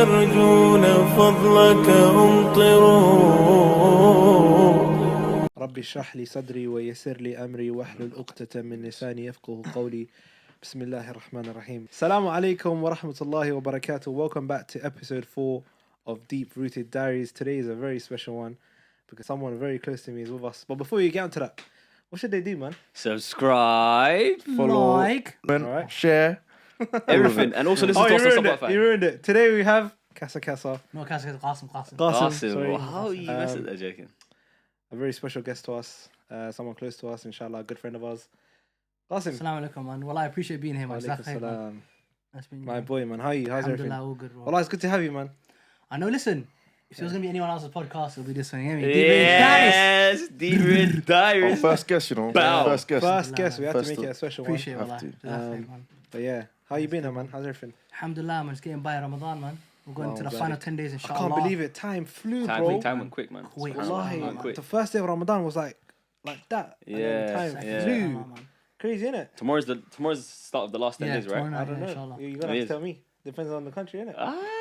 يرجون فضلك أمطروا. ربي اشرح لي صدري ويسر لي أمري واحلل عقدة من لساني يفقه قولي. بسم الله الرحمن الرحيم. Assalamu alaikum wa rahmatullahi wa barakatuh. Welcome back to episode 4 of Deep Rooted Diaries. Today is a very special one because someone very close to me is with us. But before we get onto that, what should they do, man? Subscribe, follow, Alright. share, everything, and also listen to us on Spotify. You ruined it. Today we have QasaQasa. No, Qasim. Qasim, sorry. how are you messing there, joking? A very special guest to us, someone close to us, inshallah, a good friend of ours. Qasim. Assalamu alaikum, man. Well, I appreciate being here, man. Salam. That's been My boy, man. How are you? How's everything? all good, bro. Well, it's good to have you, man. I know, listen, if there was going to be anyone else's podcast, it'll be this one. You know? Yes, Deep Rooted Diaries. First guest, you know. Bow. First guest. First guest. We have to make it a special appreciate one. it, man. But yeah, how you been, man? How's everything? Alhamdulillah, man. It's getting by Ramadan, man. We're going to the final 10 days, I inshallah. can't believe it. Time flew, bro. Time went quick, man. Quick. Wallahi, the first day of Ramadan was like that. Yeah, and then time yeah. flew. Crazy, innit? Tomorrow's the start of the last 10 days, right? tomorrow I don't night, know. inshallah. You're gonna have to tell me. Depends on the country, innit?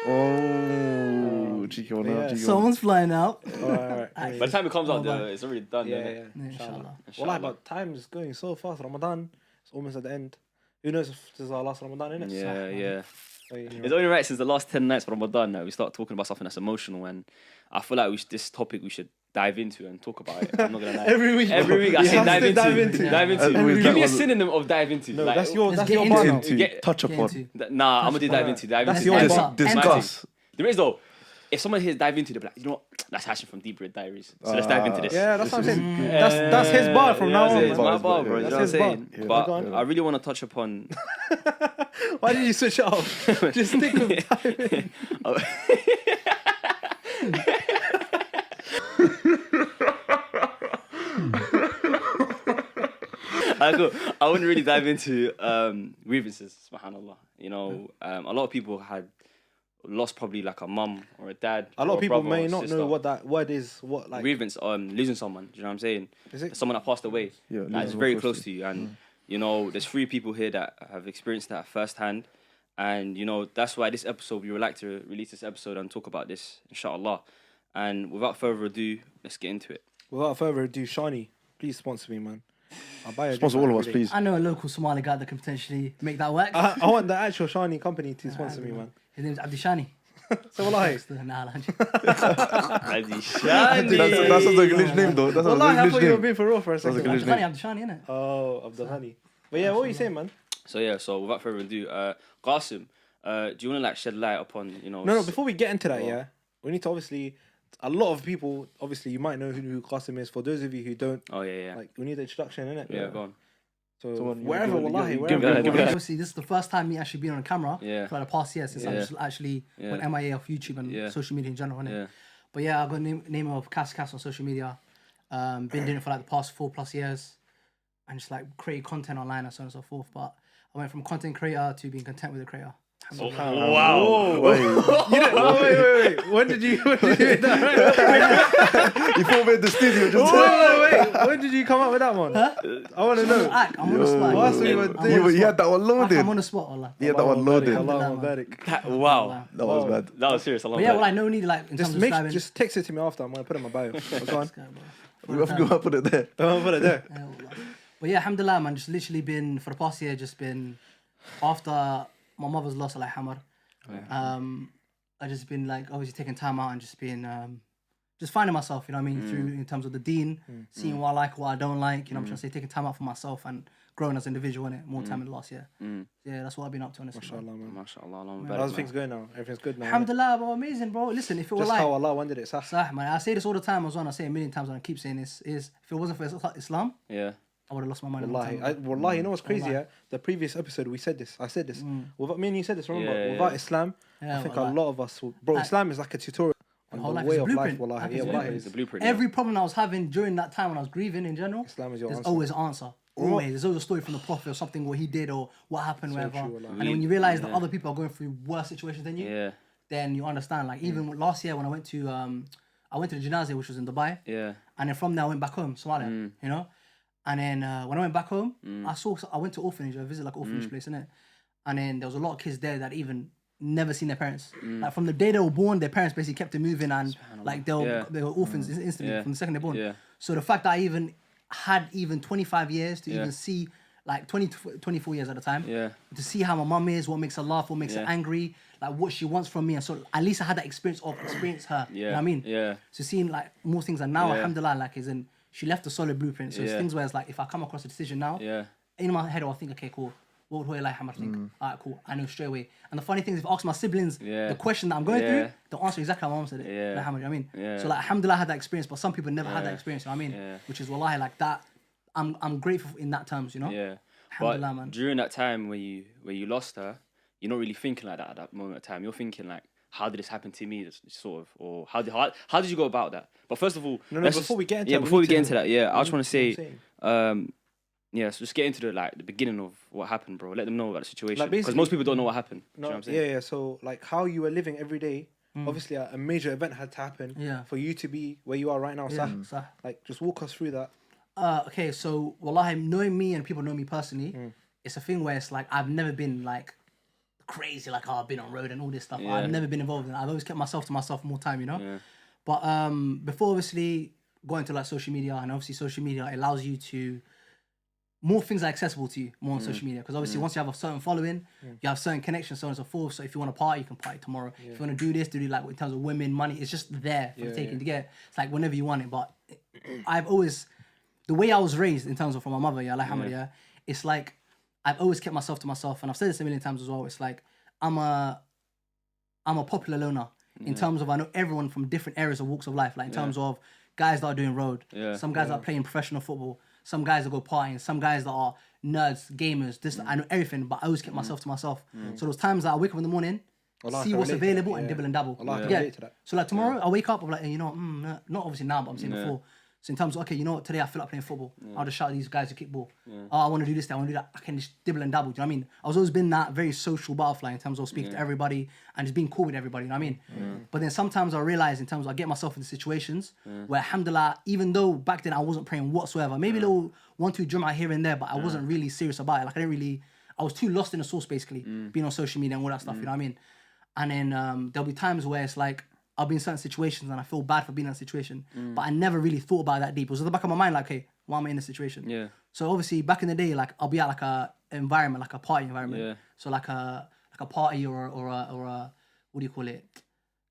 Oh, cheeky one now. Someone's flying out. Alright. By the time it comes out, it's already done. Yeah. Inshallah. Wallahi, but time is going so fast. Ramadan, it's almost at the end. Who knows if this is our last Ramadan, innit? Yeah. So, It's only right since the last 10 nights of Ramadan that we start talking about something that's emotional, and I feel like this topic we should dive into and talk about it. I'm not gonna lie. Every week I say dive into. Dive into. Give me a synonym of dive into. No, like, that's your Let's bar get now. into. Touch upon. Nah, I'm gonna do dive into. That's your bar. Discuss. There is though. If someone hears dive into, they'll be like, you know what? That's Hashim from Deep Rooted Diaries. So let's dive into this. Yeah, that's what I'm saying. That's his bar from now on. It's my bar, bro. You know what I'm saying? Yeah. But I really want to touch upon. Why did you switch it off? Just stick with diving. I wouldn't really dive into grievances, subhanAllah. You know, a lot of people had lost probably like a mum or a dad. A lot of people may not sister. know what that word is. What like grievance? Losing someone. Do you know what I'm saying? Is it? Someone that passed away. Yeah, That's very close to you, and you know, there's 3 people here that have experienced that firsthand, and you know that's why this episode we would like to release this episode and talk about this, inshallah. And without further ado, let's get into it. Without further ado, Shani, please sponsor me, man. I'll buy a Sponsor drink all of us, every day. I know a local Somali guy that can potentially make that work. I want the actual Shani company to sponsor me, man. His name's Abdi Shani. So wallahi. Nah, Adi That Shani. sounds like a glitch name, though. That sounds Wallahi, I like a thought glitch you were name. being for real for a second. Sounds like a glitch Abdi Shani, innit? Oh, Abdul Ghani. But yeah, what were you saying, man? So without further ado, Qasim, do you want to like shed light upon No, before we get into that, yeah, we need to obviously. A lot of people, obviously, you might know who Qasim is. For those of you who don't, like we need the introduction, innit? yeah, go on. So wherever, wallahi, Obviously, wherever. this is the first time me actually being on camera for the past year since I just actually went MIA off YouTube and social media in general, innit? Yeah. But yeah, I got name of QasaQasa on social media. Been doing it for like the past 4+ years, and just like create content online and so on and so forth. But I went from content creator to being content with the creator. Wow. Wait. When did you do that? You thought we in the studio just Wait. When did you come up with that one? Huh? I want to know. I'm on the spot. Whilst You had that one loaded. I'm on the spot. He had that one loaded. Wow. That was bad. That was serious. But yeah, well, I no need like in terms of describing. Just text it to me after. I'm gonna put it in my bio. Go on. We have to go put it there. Put it there. But yeah, alhamdulillah, man. Just literally been for the past year. Just been after my mother's loss, like Hamar. I just been like obviously taking time out and just being just finding myself, you know what I mean, through in terms of the deen, seeing what I like, what I don't like, you know what I'm trying to say, taking time out for myself and growing as an individual, innit, more time in the last year. Yeah, that's what I've been up to, honestly. Mashallah, man. Mashallah. How's things going now? Everything's good now. Alhamdulillah, bro, amazing, bro. Listen, if it were Just like how Allah wanted it, Sah, man. I say this all the time as well, and I say it a million times and I keep saying this, is if it wasn't for Islam, I would have lost my mind. Wallahi, you know what's crazy? Yeah, the previous episode we said this. I said this. Without me and you said this. Remember, without Islam, I think a lot of us, bro. Islam is like a tutorial on the way of life. Wallahi, it's a blueprint. Every problem I was having during that time when I was grieving in general, Islam is your there's answer. always an answer. Always, there's always a story from the Prophet or something what he did or what happened, whatever. true, and when you realize that other people are going through worse situations than you, then you understand. Like even last year when I went to the Janazah, which was in Dubai. And then from there I went back home, Somalia. You know. And then when I went back home, I went to orphanage. I visited like orphanage place, innit? And then there was a lot of kids there that even never seen their parents. Like from the day they were born, their parents basically kept them moving, and like they were orphans instantly from the second they're born. Yeah. So the fact that I even had 25 years to even see, like 24 years at the time, to see how my mum is, what makes her laugh, what makes her angry, like what she wants from me, and so at least I had that experience her. You know what I mean? Yeah. So seeing like more things, and now alhamdulillah, like is in she left a solid blueprint. So it's things where it's like if I come across a decision now, in my head I'll think, okay, cool. What would like Hammer think? Alright, cool. I know straight away. And the funny thing is, if I ask my siblings the question that I'm going through, they'll answer exactly how my mom said it. Like, Hammer, you know what I mean? So like alhamdulillah I had that experience, but some people never had that experience, you know what I mean? Which is wallahi like that. I'm grateful in that terms, you know? Yeah. Alhamdulillah, But man. during that time where you lost her, you're not really thinking like that at that moment of time. You're thinking like, how did this happen to me? Sort of, or how did you go about that? But first of all, before we get into before we get into that, I just want to say, so just get into the beginning of what happened, bro. Let them know about the situation, because most people don't know what happened. No, you know what I'm saying? yeah. So like how you were living every day. Obviously, a major event had to happen for you to be where you are right now. Sah. Like, just walk us through that. Okay, so wallahi, knowing me and people know me personally, it's a thing where it's like I've never been like crazy, like I've been on road and all this stuff. I've never been involved in it. I've always kept myself to myself more time, you know. Yeah. But before obviously going to like social media, and obviously social media allows you to more things are accessible to you more on social media, because obviously once you have a certain following, you have certain connections, so on and so forth. So if you want to party, you can party tomorrow. If you want to do this, like in terms of women, money, it's just there for the taking to get. It's like whenever you want it. But I've always, the way I was raised in terms of from my mother, alhamdulillah, it's like I've always kept myself to myself, and I've said this a million times as well. It's like I'm a popular loner in terms of I know everyone from different areas of walks of life. Like in terms of guys that are doing road, some guys that are playing professional football, some guys that go partying, some guys that are nerds, gamers. This I know everything, but I always kept myself to myself. So those times that I wake up in the morning, see what's available and dibble and dabble. So like tomorrow I wake up, I'm like, not obviously now, but I'm saying before. So in terms of, okay, you know what, today I feel like playing football. I'll just shout at these guys who kick ball. Oh, I want to do this, I want to do that. I can just dibble and dabble, do you know what I mean? I was always been that very social butterfly in terms of speaking to everybody and just being cool with everybody, you know what I mean? But then sometimes I realize in terms of I get myself into situations where alhamdulillah, even though back then I wasn't praying whatsoever, maybe a little 1-2 drum out here and there, but I wasn't really serious about it. Like I was too lost in the source basically, being on social media and all that stuff, you know what I mean? And then there'll be times where it's like, I'll be in certain situations and I feel bad for being in that situation, but I never really thought about it that deep. It was at the back of my mind, like, hey, why am I in this situation? Yeah. So obviously back in the day, like I'll be at like a environment, like a party environment. Yeah. So like a party or a what do you call it?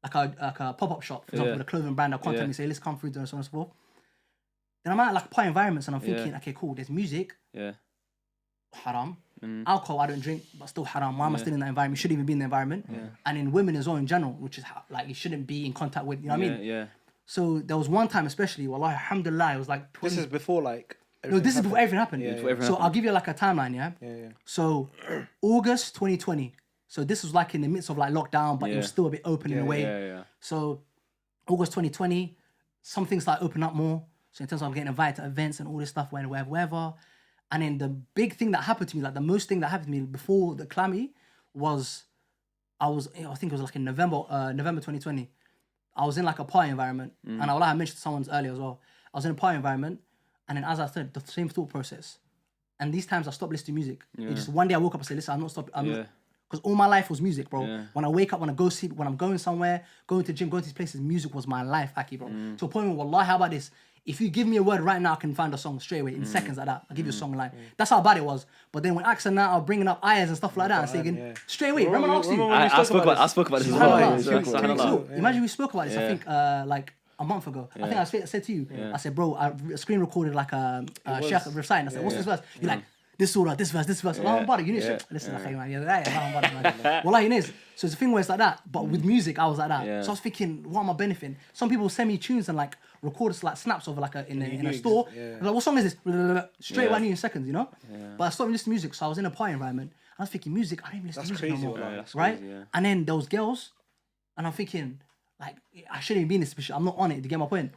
Like a pop-up shop, for example, with a clothing brand. They'll contact me, say, let's come through and so on and so forth. Then I'm at like party environments and I'm thinking, okay, cool, there's music. Yeah. Haram. Alcohol, I don't drink, but still haram. Why am I still in that environment? You shouldn't even be in the environment. And in women as well in general, which is like you shouldn't be in contact with, you know what I mean? Yeah. So there was one time especially, wallahi, alhamdulillah, it was like 20... This is before like... No, this is before everything happened. So I'll give you like a timeline, yeah? So August 2020. So this was like in the midst of like lockdown, but it was still a bit open in a way. So August 2020, some things started opening up more. So in terms of getting invited to events and all this stuff, wherever. And then the big thing that happened to me, like the most thing that happened to me before the calamity was, I think it was like in November 2020. I was in like a party environment, and I mentioned to someone earlier as well. I was in a party environment, and then as I said, the same thought process. And these times I stopped listening to music. It just one day I woke up and said, listen, I'm not stopping. Because all my life was music, bro. When I wake up, when I go sleep, when I'm going somewhere, going to the gym, going to these places, music was my life, Aki, bro. To a point where, wallahi, how about this? If you give me a word right now, I can find a song straight away in seconds like that. I'll give you a song line. That's how bad it was. But then when accent now are bringing up ayahs and stuff like that, and saying straight away, remember I asked you? I spoke about this as well. Imagine we spoke about this, I think, like a month ago. I think I said to you, I said, bro, I screen recorded like a sheikh reciting. I said, what's this verse? You're like, this surah, this verse. Allah Mubarak, you need to listen, man. Wallah, it is. So it's a thing where it's like that. But with music, I was like that. So I was thinking, what am I benefiting? Some people send me tunes and like record like snaps of like in a store. Like, what song is this? Straight away, I knew in seconds, you know? But I stopped listening to music, so I was in a party environment. I was thinking, music, I don't even listen to music no more. Right? And then those girls, and I'm thinking, like, I shouldn't even be in this position. I'm not on it, to get my point.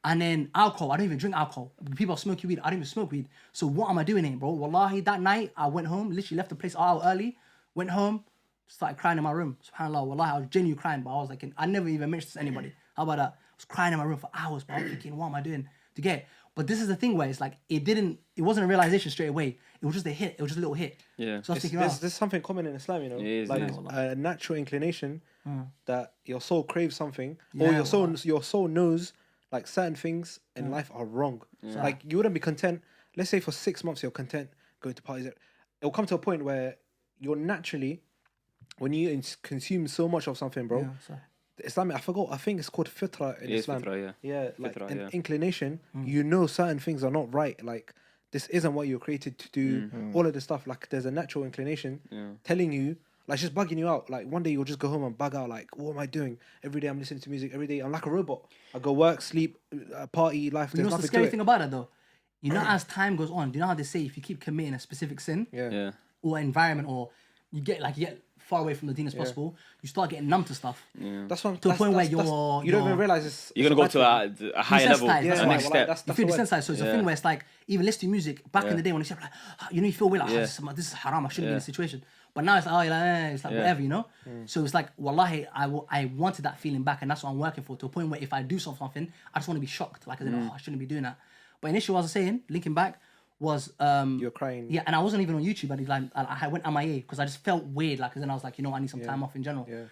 And then alcohol, I don't even drink alcohol. People are smoking weed, I don't even smoke weed. So what am I doing here, bro? Wallahi, that night, I went home, literally left the place out early, went home, started crying in my room. SubhanAllah, wallahi, I was genuinely crying, but I was like, I never even mentioned this to anybody. How about that? I was crying in my room for hours, but I was thinking, what am I doing? To get, But this is the thing where it's like it wasn't a realization straight away. It was just a hit. It was just a little hit. Yeah. So I was thinking, There's something common in Islam, you know, It is, like it is. a natural inclination that your soul craves something, Yeah, or your soul knows like certain things in life are wrong. So, like you wouldn't be content. Let's say for 6 months you're content going to parties. It'll come to a point where you're naturally, when you consume so much of something, bro. yeah, so, Islamic, I think it's called fitra in It is Islam. fitra, yeah. Yeah, like Fitra, an yeah. inclination. You know certain things are not right. Like this isn't what you're created to do. All of this stuff. Like there's a natural inclination telling you, like just bugging you out. Like one day you'll just go home and bug out. Like what am I doing? Every day I'm listening to music. Every day I'm like a robot. I go work, sleep, party, life. you There's know what's the nothing scary to thing it. about it though? You know, as time goes on, do you know how they say if you keep committing a specific sin Yeah. or environment, or you get far away from the deen as possible, you start getting numb to stuff. That's what. To a point where you don't even you're realize it's. You're gonna it's go bad to a higher level, Desensitized, the that's Yeah, why. next well, step. that's You feel the word. desensitized, so it's a thing where it's like even listening to music back in the day when it's like you know, you feel weird, like this is haram, I shouldn't be in this situation. But now it's like it's like whatever, you know. So it's like wallahi, I wanted that feeling back, and that's what I'm working for. To a point where if I do something, I just want to be shocked, like as in, I shouldn't be doing that. But initially, what I was saying, linking back, was You're crying. yeah, and I wasn't even on YouTube. I went MIA because I just felt weird. Like, and then I was like, you know, I need some time off in general. Yeah.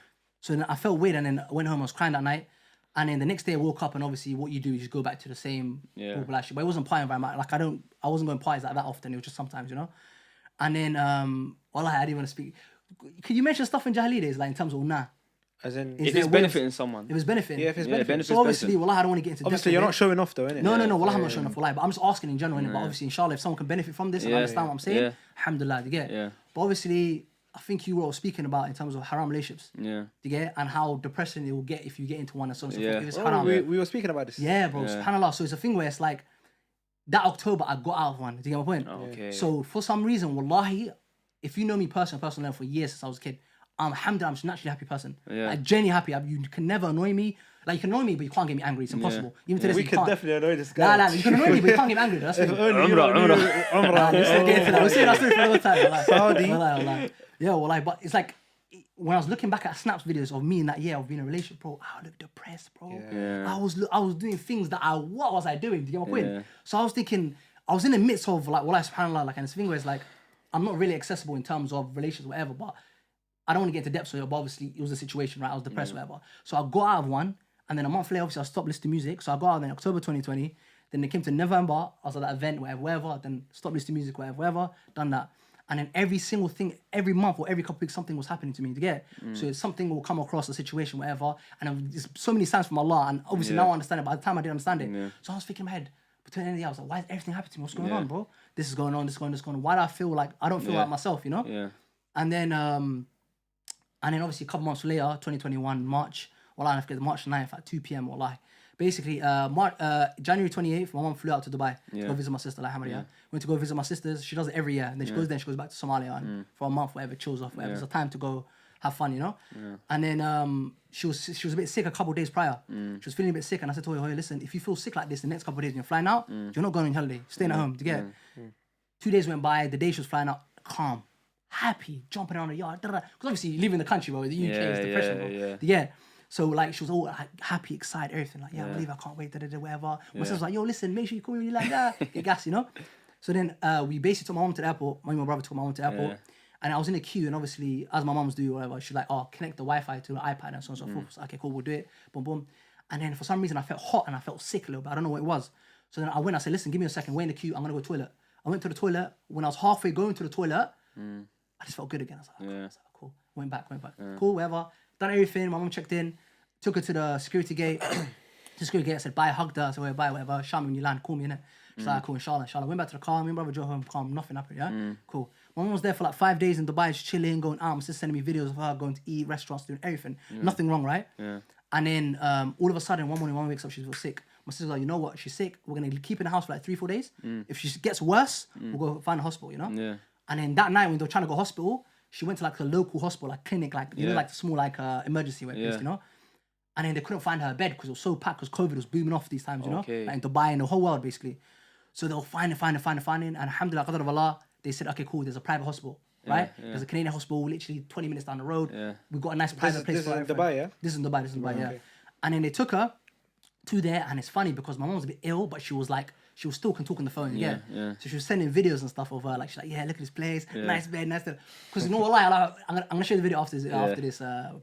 So then I felt weird, and then I went home. I was crying that night, and then the next day I woke up, and obviously what you do is just go back to the same people actually. But it wasn't party environment. Like I wasn't going parties like that often. It was just sometimes, you know. And then I didn't want to speak. Could you mention stuff in Jahili days, like in terms of nah? As in, Is If there it's ways- benefiting someone. If it's benefiting. yeah, if it's Yeah, beneficial. benefits So obviously, person. wallah, I don't want to get into Obviously, depth you're of not it. showing off though, innit? No, wallah, I'm not showing off for life, but I'm just asking in general, innit? But obviously, inshallah, if someone can benefit from this and understand what I'm saying, Yeah. alhamdulillah, you get it? Yeah. But obviously, I think you were speaking about in terms of haram relationships, Yeah. you get it? And how depressing it will get if you get into one and so on and so Yeah. forth. If it's Oh, haram. we were speaking about this. Yeah, bro, subhanAllah. So it's a thing where it's like, that October, I got out of one. Do you get my point? Okay. So for some reason, wallahi, if you know me personally for years since I was a kid, alhamdulillah, I'm just a naturally happy person. Yeah. Like, genuinely happy. You can never annoy me. Like, you can annoy me, but you can't get me angry. It's impossible. Even to this, We you could can't. definitely annoy this guy. Nah, you can annoy me, but you can't get me angry. That's the If thing. only you Umrah, knew Umrah. Umrah. Let's not get into that. We'll say that story for another time. Like, Saudi. Wallah. Yeah, well, but it's like when I was looking back at snaps videos of me in that year of being in a relationship, bro, I looked depressed, bro. Yeah. I was doing things that what was I doing? Do you get my point? Yeah. So I was thinking, I was in the midst of like, wallah, subhanAllah, like, and this thing where it's like, I'm not really accessible in terms of relations, whatever, but I don't want to get into depth, so but obviously it was a situation, right? I was depressed, whatever. So I got out of one, and then a month later, obviously I stopped listening to music. So I got out in October 2020. Then it came to November, I was at that event, whatever. Then stopped listening to music, whatever. Done that. And then every single thing, every month or every couple weeks, something was happening to me. To get so it's something will come across a situation, whatever. And there's so many signs from Allah, and obviously now I understand it. But at the time I didn't understand it. So I was thinking in my head. But to the end of the day, I was like, why is everything happening to me? What's going on, bro? This is going on, this is going on. Why do I feel like I don't feel like myself, you know? Yeah. And then obviously a couple months later, 2021, March, I forget, March 9th at 2 p.m. Basically, January 28th, my mom flew out to Dubai to go visit my sister, like Hamad, Went to go visit my sisters. She does it every year. And then she goes there, she goes back to Somalia and for a month, whatever, chills off, whatever. It's a time to go have fun, you know? And then she was a bit sick a couple of days prior. She was feeling a bit sick, and I said to her, hey, listen, if you feel sick like this the next couple of days and you're flying out, you're not going on holiday, staying at home, do you get it? 2 days went by, the day she was flying out, calm, happy, jumping around the yard, because obviously leaving the country, bro, the UK is depression, bro. Yeah. So like she was all like, happy, excited, everything, like, I believe I can't wait, whatever. My sister was like, yo, listen, make sure you call me like that, get gas, you know? So then we basically took my mom to the airport, my brother took my mom to the airport, and I was in the queue, and obviously, as my moms do, whatever, she's like, connect the Wi-Fi to the iPad and so on and so forth. So, okay, cool, we'll do it, boom, boom. And then for some reason, I felt hot and I felt sick a little bit, I don't know what it was. So then I went, I said, listen, give me a second, wait in the queue, I'm gonna go to the toilet. I went to the toilet, when I was halfway going to the toilet, I just felt good again. I was like, okay. I was like, cool. Went back. Cool, whatever. Done everything. My mom checked in, took her to the security gate. I said, bye, hugged her. I said, bye, whatever. Shout me when you land, call me, innit? She's like, cool, inshallah. Went back to the car. Me and brother drove home, calm, nothing happened, yeah? Cool. My mom was there for like 5 days in Dubai, just chilling, going out. My sister sending me videos of her going to eat, restaurants, doing everything. Nothing wrong, right? And then all of a sudden, one morning, mom wakes up, she feels sick. My sister's like, you know what? She's sick. We're going to keep her in the house for like 3-4 days. If she gets worse, we'll go find a hospital, you know? Yeah. And then that night when they were trying to go hospital, she went to like a local hospital, like clinic, like you know, like the small like emergency place, you know. And then they couldn't find her bed because it was so packed because COVID was booming off these times, you know, like in Dubai and the whole world basically. So they were finding, and alhamdulillah, qadar of Allah, they said, okay, cool, there's a private hospital, right? There's a Canadian hospital, literally 20 minutes down the road. We've got a nice private place. This is in Dubai, yeah? This is in Dubai, yeah. And then they took her to there, and it's funny because my mom was a bit ill, but she was she was still can talk on the phone. Yeah, Yeah. yeah. So she was sending videos and stuff of her. Like she's like, yeah, look at this place, nice bed, nice. Because you know what? Like, I'm gonna show you the video after this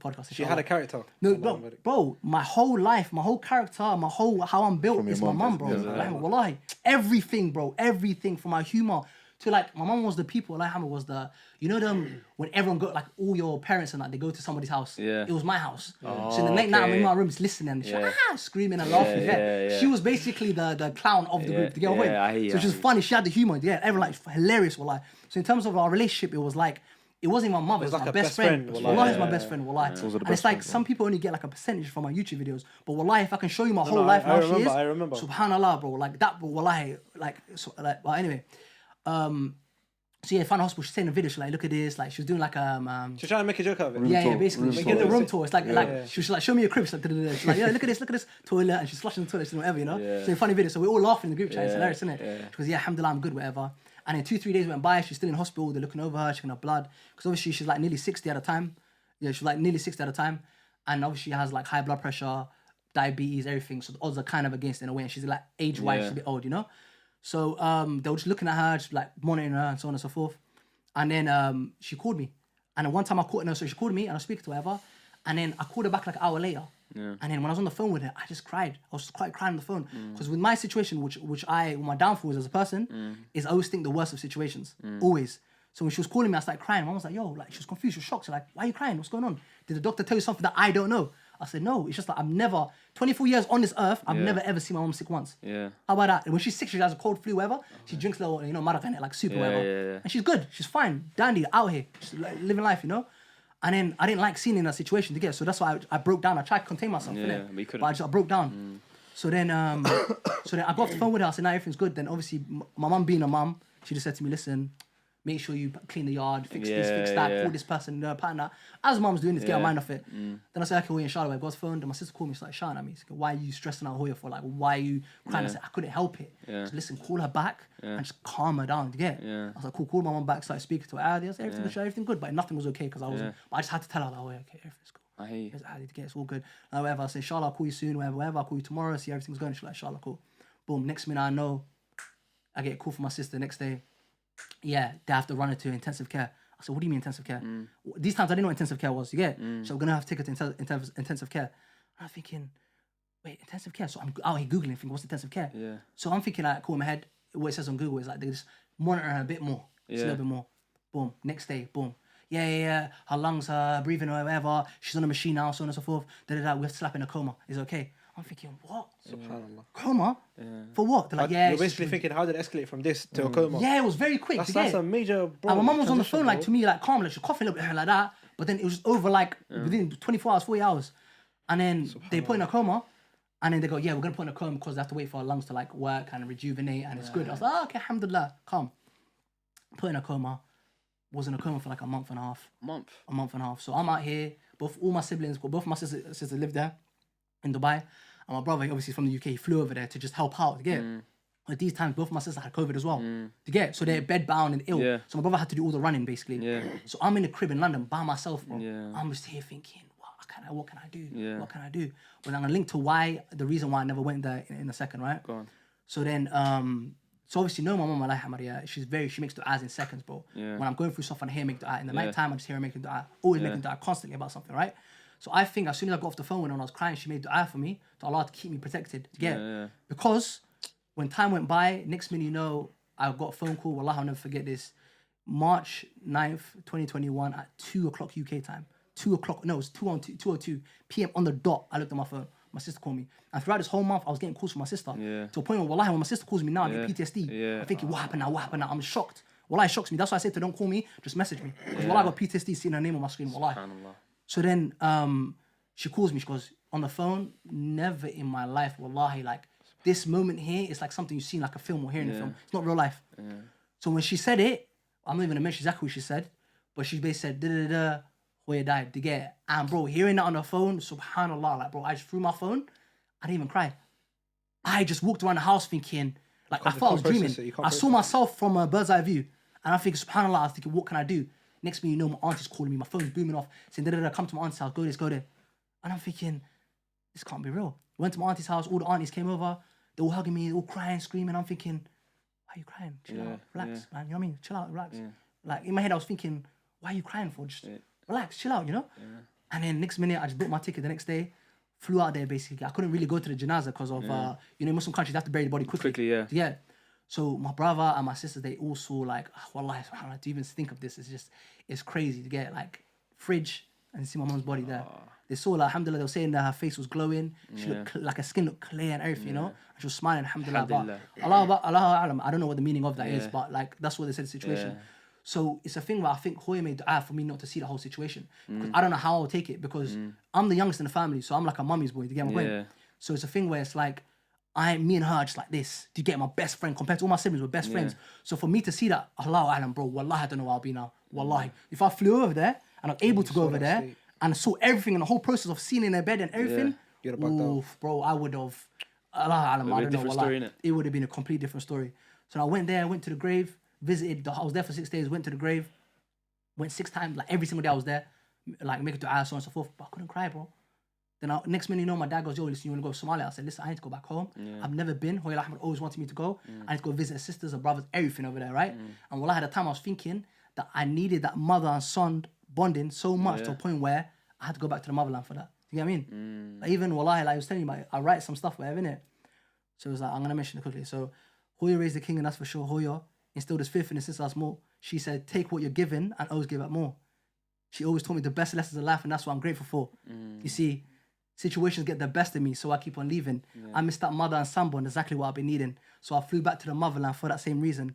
podcast. She had a character. No, bro, my whole life, my whole character, how I'm built is my mum, bro. Like, wallahi, everything, bro, everything from my humor to like my mum was the people. Like Hammer was the, you know them when everyone go like all your parents and like they go to somebody's house. Yeah. It was my house. So in the late night I'm in my room just listening and she's like, screaming and laughing. Yeah. She was basically the clown of the group. To get away. I hear you, So she was funny. She had the humor. Yeah, everyone like hilarious. Wallahi. So in terms of our relationship, it was like. It wasn't my mother, it was like my a best friend. wallahi. Wallahi is my best friend, wallahi. And it's like some people only get like a percentage from my YouTube videos. But wallahi, if I can show you my whole life how she is, I remember. Subhanallah, bro. Like that, bro, wallahi. But anyway. So yeah, Final Hospital, she's saying in the video, she's like, look at this, like she was doing like She's trying to make a joke out of it. yeah, basically. She get the room tour. It's like she was like, show me your crib. She's like, she's like, yeah, look at this toilet, and she's flushing the toilet, she's doing whatever, you know. Yeah. So a funny video. So we're all laughing in the group chat. It's hilarious, isn't it? Yeah. She goes, yeah, alhamdulillah, I'm good, whatever. And then 2-3 days went by. She's still in hospital. They're looking over her, checking her blood, because obviously she's like nearly 60 at a time. Yeah, she's like nearly 60 at a time, and obviously she has like high blood pressure, diabetes, everything. So the odds are kind of against her in a way. And she's like age-wise, she's a bit old, you know. So they were just looking at her, just like monitoring her, and so on and so forth. And then she called me. And then one time I called her, so she called me and I was speaking to her, whatever. And then I called her back like an hour later. Yeah. And then when I was on the phone with her, I just cried. I was quite crying on the phone. Because with my situation, which my downfall is as a person, is I always think the worst of situations. Always. So when she was calling me, I started crying. Mom was like, yo, like she was confused, she was shocked. She's like, why are you crying? What's going on? Did the doctor tell you something that I don't know? I said, no, it's just like I've never, 24 years on this earth, I've never ever seen my mom sick once. Yeah. How about that? And when she's sick, she has a cold flu, whatever. She drinks a little, marathon, like soup or whatever. Yeah. And she's good. She's fine. Dandy, out here. She's like, living life, you know? And then I didn't like seeing her in that situation to get. So that's why I broke down. I tried to contain myself, but I broke down. So then I got off the phone with her. I said, now everything's good. Then obviously, my mum being a mum, she just said to me, listen, make sure you clean the yard, fix this, fix that, call this person, pattern that. As mum's doing this, get her mind off it. Then I said, okay, inshallah, I got off the phone. Then my sister called me, she's like, shouting at me. She's like, why are you stressing out Hoya for? Like, why are you crying? I said, I couldn't help it. Just listen, call her back and just calm her down. You get it? I was like, cool, call my mum back, started speaking to her. I said, everything good, but nothing was okay because I wasn't. But I just had to tell her, like, oh, yeah, okay, everything's cool. I hate it. It's all good. Whatever. I said, inshallah, I'll call you soon, whatever. I'll call you tomorrow, see how everything's going. She's like, inshallah, cool. Boom. Next minute I know, I get a call from my sister next day. Yeah, they have to run her to intensive care. I said, what do you mean intensive care? These times I didn't know what intensive care was, you get? So we're going to have to take her to intensive care. And I'm thinking, wait, intensive care? So I'm out here Googling, thinking, what's intensive care? Yeah. So I'm thinking, like, cool in my head, what it says on Google is like, they just monitor her a bit more. Just a little bit more. Boom. Next day, boom. Yeah. Her lungs are breathing or whatever. She's on a machine now, so on and so forth. We have to slap in a coma. Is it okay? I'm thinking, what? Subhanallah. Coma? For what? They're like, yeah. You're basically thinking, how did it escalate from this to a coma? Yeah, it was very quick. That's a major. And my mum was on the phone, like to me, like calm, like she's coughing a little bit like that. But then it was over like within 24 hours, 40 hours. And then they put in a coma. And then they go, yeah, we're going to put in a coma because they have to wait for our lungs to like work and rejuvenate. And it's good. I was like, oh, okay, alhamdulillah, calm. Put in a coma. Was in a coma for like a month and a half. A month and a half. So I'm out here. All my siblings, both my sisters live there in Dubai. And my brother, obviously from the UK, he flew over there to just help out, to get it. At these times, both of my sisters had COVID as well, to get it. So they're bedbound and ill. Yeah. So my brother had to do all the running, basically. Yeah. So I'm in the crib in London by myself, bro. Yeah. I'm just here thinking, what can I do? Yeah. What can I do? But I'm going to link to the reason why I never went there in a second, right? Go on. So then, so obviously, my mum, Allah, she makes du'as in seconds, bro. Yeah. When I'm going through stuff, I hear her make du'a. In the night time, I just hear her making du'a. Always making du'a constantly about something, right? So I think as soon as I got off the phone when I was crying, she made du'a for me to Allah to keep me protected. Because when time went by, next minute, I got a phone call. Wallah, I'll never forget this. March 9th, 2021 at 2 o'clock UK time. 2 o'clock, no, it was 2:02 p.m. on the dot. I looked at my phone. My sister called me. And throughout this whole month, I was getting calls from my sister. To a point where, wallah, when my sister calls me now, I get PTSD. I'm thinking, what happened now? I'm shocked. Wallah, it shocks me. That's why I said to don't call me, just message me. Because wallah, I got PTSD seeing her name on my screen, wallah. So then she calls me, she goes, on the phone, never in my life, wallahi, like, this moment here is like something you see in like a film or hearing a film. It's not real life. So when she said it, I'm not even gonna mention exactly what she said, but she basically said, Hoya died, to get it. And bro, hearing that on the phone, subhanallah, like bro, I just threw my phone, I didn't even cry. I just walked around the house thinking, like I thought I was dreaming. I saw myself from a bird's eye view, and I think, subhanallah, I was thinking, what can I do? Next thing you know, my auntie's calling me, my phone's booming off, saying, come to my auntie's house, go this, go there. And I'm thinking, this can't be real. Went to my auntie's house, all the aunties came over, They were hugging me, all crying, screaming. I'm thinking, why are you crying? Chill Yeah, out, relax, yeah. man. You know what I mean? Chill out, relax. Yeah. Like in my head, I was thinking, why are you crying for? Just relax, chill out, you know? Yeah. And then next minute, I just booked my ticket the next day, flew out there basically. I couldn't really go to the janaza because of, you know, in Muslim countries, they have to bury the body quickly. Quickly, yeah. Yeah. So my brother and my sister, they all saw like, wallahi, subhanAllah, to even think of this, it's crazy to get like fridge and see my mom's body there. They saw like, alhamdulillah, they were saying that her face was glowing. She looked like her skin looked clear and everything, you know? And she was smiling, alhamdulillah. Alhamdulillah. But Allah A'lam, I don't know what the meaning of that is, Yeah. but like, that's what they said the situation. Yeah. So it's a thing where I think Hoya made dua for me not to see the whole situation. Because I don't know how I'll take it because I'm the youngest in the family, so I'm like a mummy's boy, do you get my point? Yeah. So it's a thing where it's like, me and her are just like this. Do you get my best friend compared to all my siblings? We're best friends. So for me to see that, Allahu A'lam, bro, wallahi, I don't know where I'll be now. Wallahi. If I flew over there and I'm able to go over there and saw everything and the whole process of seeing in their bed and everything, You'd have backed out. bro, I would have, Allahu A'lam, I don't know, different wallahi. story, innit? It would have been a complete different story. So I went there, went to the grave, visited, I was there for 6 days, went to the grave, went 6 times, like every single day I was there, like make it to dua, so on and so forth, but I couldn't cry, bro. Then next minute, you know, my dad goes, yo, listen, you want to go to Somalia? I said, listen, I need to go back home. I've never been. Hoya Ahmed always wanted me to go. I need to go visit her sisters, her brothers, everything over there, right? And wallah, at the time, I was thinking that I needed that mother and son bonding so much to a point where I had to go back to the motherland for that. You get what I mean? Like even, wallahi, like I was telling you, I write some stuff, whatever, innit? So it was like, I'm going to mention it quickly. So Hoya raised the king, and that's for sure. Hoya instilled his faith in his sister more. She said, take what you're given and always give out more. She always taught me the best lessons of life, and that's what I'm grateful for. You see, situations get the best of me, so I keep on leaving. I missed that mother and son bond, exactly what I've been needing. So I flew back to the motherland for that same reason.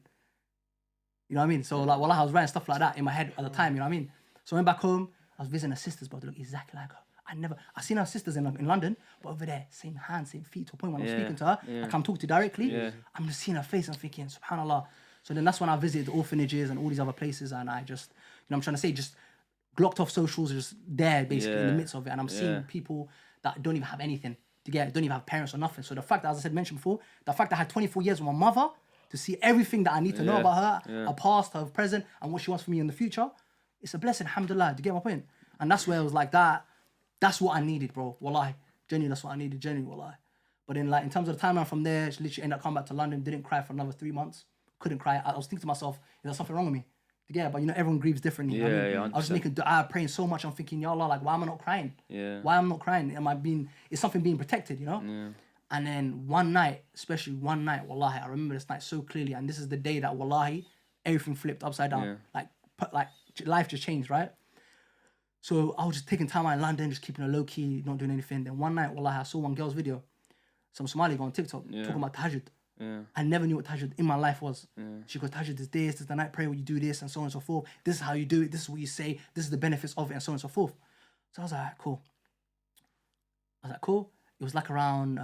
You know what I mean? So like, wallah, I was writing stuff like that in my head at the time, you know what I mean? So I went back home, I was visiting her sisters, but they look exactly like her. I seen her sisters in London, but over there, same hands, same feet, to a point when I'm speaking to her, like I'm talking to directly, I'm just seeing her face and thinking, subhanAllah. So then that's when I visited the orphanages and all these other places, and I just, you know, I'm trying to say, just blocked off socials, just there basically in the midst of it, and I'm seeing people that don't even have anything to get, don't even have parents or nothing. So the fact that, as I said, mentioned before, the fact that I had 24 years with my mother to see everything that I need to know about her, her past, her present, and what she wants for me in the future, it's a blessing, alhamdulillah. Do you get my point? And that's where it was like that. That's what I needed, bro. Wallahi. Genuinely, that's what I needed. Genuinely, wallahi. But then, like, in terms of the timeline from there, she literally ended up coming back to London, didn't cry for another 3 months. Couldn't cry. I was thinking to myself, is there something wrong with me? Yeah, but you know, everyone grieves differently. Yeah, I mean, yeah, I was just making dua, praying so much. I'm thinking, ya Allah, like, why am I not crying? Yeah. Why am I not crying? Is something being protected, you know? Yeah. And then one night, especially one night, wallahi, I remember this night so clearly. And this is the day that, wallahi, everything flipped upside down. Like life just changed, right? So I was just taking time out in London, just keeping it low key, not doing anything. Then one night, wallahi, I saw one girl's video, some Somali girl on TikTok, talking about tahajjud. Yeah. I never knew what tahajjud in my life was. She goes, tahajjud is this is the night prayer where you do this, and so on and so forth. This is how you do it, this is what you say, this is the benefits of it, and so on and so forth. So I was like, cool. It was like around,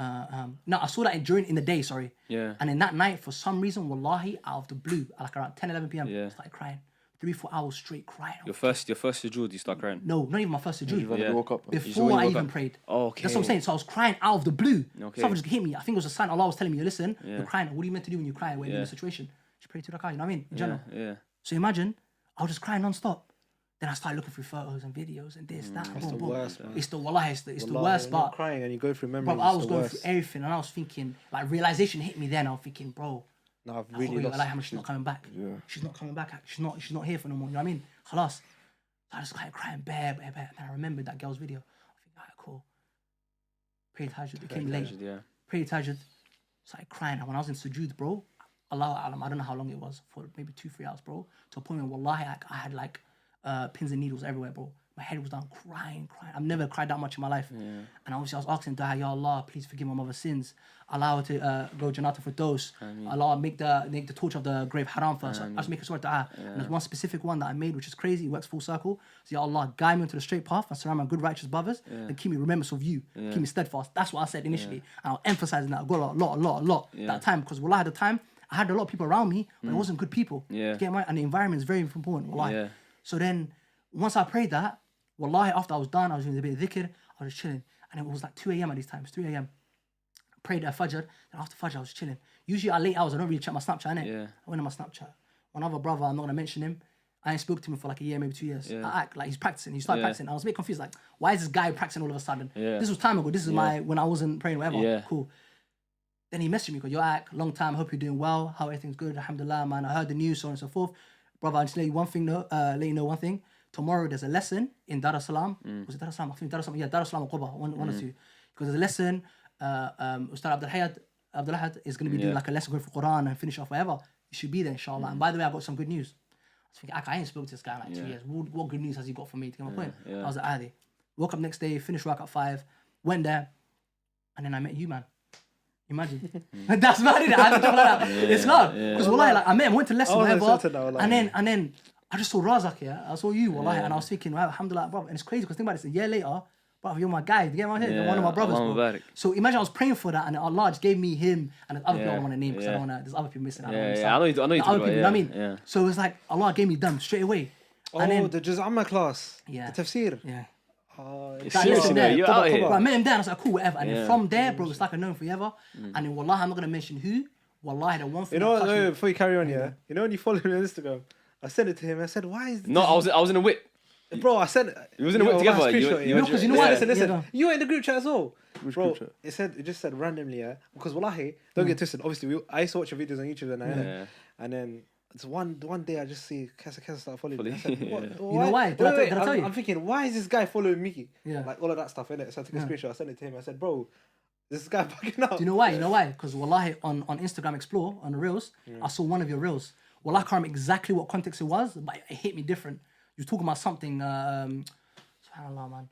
no, I saw that in the day, sorry. Yeah. And in that night, for some reason, wallahi, out of the blue, like around 10, 11 p.m., I started crying. 3-4 hours straight crying. Your first sujood, you start crying? No, not even my first sujood. You woke up. Before I even prayed. Oh, okay. That's what I'm saying. So I was crying out of the blue. Okay. Something just hit me. I think it was a sign Allah was telling me, listen, you're crying. What are you meant to do when you cry when you're in a situation? Just pray to the car, you know what I mean? In general. Yeah. So imagine, I was just crying non-stop. Then I started looking through photos and videos and this, that. It's the worst, man. It's the worst, but... crying and you go through memories. Bro, I was going through everything and I was thinking, like, realization hit me then. I was thinking, bro... No, I've really lost. Like, she's not coming back. Yeah. She's not coming back. She's not here for no more. You know what I mean? Khalas. So I just like crying bare. And then I remembered that girl's video. I think, alright, cool. Prayed tahajjud. It came late. Prayed tahajjud. Started crying. And when I was in sujood, bro, Allahu A'lam, I don't know how long it was, for maybe 2-3 hours, bro. To a point where, wallahi, I had like pins and needles everywhere, bro. My head was down, crying. I've never cried that much in my life. Yeah. And obviously I was asking Dua, Ya Allah, please forgive my mother's sins. Allow her to go Jannata for those. Allah, make the torch of the grave haram for us. I just make a sort of dua. Yeah. And there's one specific one that I made, which is crazy. It works full circle. So Ya Allah, guide me into the straight path and surround my good righteous brothers. And keep me remembrance of you. Keep me steadfast. That's what I said initially. And I was emphasizing that. I got a lot that time. Because wallah, at the time, I had a lot of people around me, but it wasn't good people. Yeah. And the environment is very important. Wallahi. Yeah. So then, once I prayed that, wallahi, after I was done, I was doing a bit of dhikr, I was chilling. And it was like 2 a.m. at these times, 3 a.m. Prayed at Fajr, and after Fajr, I was chilling. Usually at late hours, I don't really check my Snapchat, innit? Yeah. I went on my Snapchat. One other brother, I'm not going to mention him, I ain't spoke to him for like a year, maybe 2 years. Yeah. I act like he's practicing. He started practicing. I was a bit confused, like, why is this guy practicing all of a sudden? Yeah. This was time ago. This is when I wasn't praying, whatever. Yeah. Cool. Then he messaged me, because you're like, long time, hope you're doing well, how everything's good, alhamdulillah, man, I heard the news, so on and so forth. Brother, I'll just let you know one thing. Tomorrow there's a lesson in Dar es Salaam. Was it Dar es Salaam? I think Dar es Salaam. Yeah, Dar es Salaam or Quba, one or two. Because there's a lesson, Ustad Abdul is going to be doing like a lesson going for Quran and finish off whatever. You should be there, inshallah. And by the way, I got some good news. I was thinking, I ain't spoken to this guy in like 2 years. What good news has he got for me? To get my point? I was like, Adi. Woke up next day, finished work at 5, went there, and then I met you, man. Imagine. That's mad, isn't it? I had to jump like that. It's hard. Because like, I met him, went to lesson, whatever. And then I just saw Rasiq, I saw you, wallahi, and I was thinking, wow, alhamdulillah, bro. And it's crazy because think about it, it's a year later, bro, you're my guy, you get my head? You're one of my brothers, bro. So imagine I was praying for that, and Allah just gave me him, and there's other people I don't want to name because I don't want to, there's other people missing out. I know you other people, you know what I mean? Yeah. So it's like, Allah gave me them straight away. And then, the Juz Amma class. Yeah. The tafsir. Yeah. Seriously, no, you're out here. Bro, I met him there, and I was like, cool, whatever. And then from there, bro, it's like I've known forever. And then, wallahi, I'm not going to mention who. Wallahi, the one thing. You know what, before you carry on, you know when you follow me on Instagram, I sent it to him, I said, why is this? No, I was in a whip. Bro, I sent it. You was in a whip together. Because you know what? Listen. You were in the group chat as well. Which bro, group chat? It just said randomly, because wallahi, don't get twisted. Obviously, I used to watch your videos on YouTube and then it's one day I just see QasaQasa start following me. I said, what? You know why? Did I tell you? I'm thinking, why is this guy following me? Yeah. Like all of that stuff, innit? So I took a screenshot, I sent it to him. I said, bro, this guy fucking up. Do you know why? You know why? Because wallahi, on Instagram Explore, on the Reels, I saw one of your Reels. Wallahi, I can't remember exactly what context it was, but it hit me different. You were talking about something, subhanAllah, man.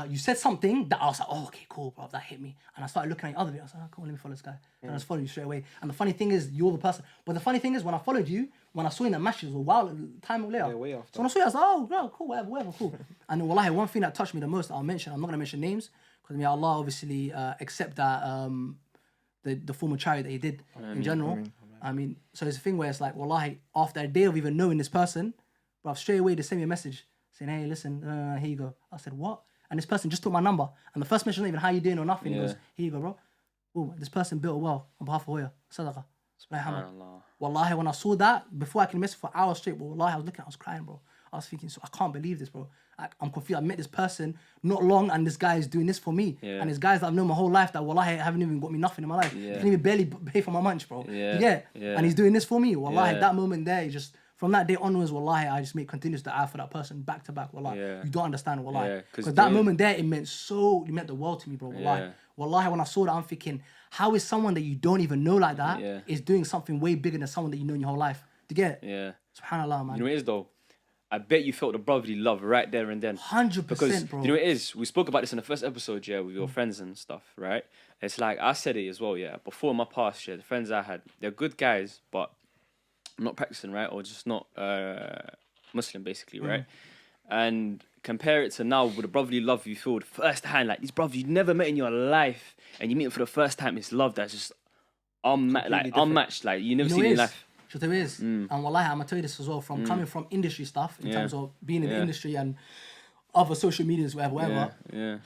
You said something that I was like, oh, okay, cool, bro, that hit me. And I started looking at your other videos. I was like, oh, come on, let me follow this guy. And I just followed you straight away. And the funny thing is, you're the person. But the funny thing is, when I followed you, when I saw you in that match, it was a while, time later. Yeah, way after. So when I saw you, I was like, oh, bro, cool, whatever, cool. And then, wallahi, one thing that touched me the most, I'll mention, I'm not going to mention names, because may Allah obviously accept that, the form of charity that he did in general. I mean, so it's a thing where it's like, wallahi, after a day of even knowing this person, bro, straight away they sent me a message saying, hey, listen, here you go. I said, what? And this person just took my number. And the first message, not even how you doing or nothing. He goes, here you go, bro. Oh, this person built a well on behalf of Hoya. Sadaqah. Wallahi, when I saw that, before I can message for hours straight, but wallahi, I was looking, I was crying, bro. I was thinking, so I can't believe this, bro. I'm confused. I met this person not long, and this guy is doing this for me. And there's guys that I've known my whole life that, wallahi, haven't even got me nothing in my life. He can even barely pay for my lunch, bro. And he's doing this for me. Wallahi, that moment there, just... From that day onwards, wallahi, I just make continuous dua for that person back to back, wallahi. You don't understand, wallahi. Because that moment there, it meant the world to me, bro, wallahi. Wallahi, when I saw that, I'm thinking, how is someone that you don't even know like that is doing something way bigger than someone that you know in your whole life? Do you get it? Yeah. SubhanAllah, man. You know what it is, though? I bet you felt the brotherly love right there and then. 100%, because, bro. You know what it is? We spoke about this in the first episode, with your friends and stuff, right? It's like, I said it as well, before in my past, the friends I had, they're good guys, but not practicing, right? Or just not Muslim, basically, right? And compare it to now with the brotherly love you feel first hand, like these brothers you never met in your life, and you meet them for the first time. It's love that's just unmatched, like you never seen in life. So there is, and wallahi, I'm gonna tell you this as well. From coming from industry stuff in terms of being in the industry and other social medias, whatever, and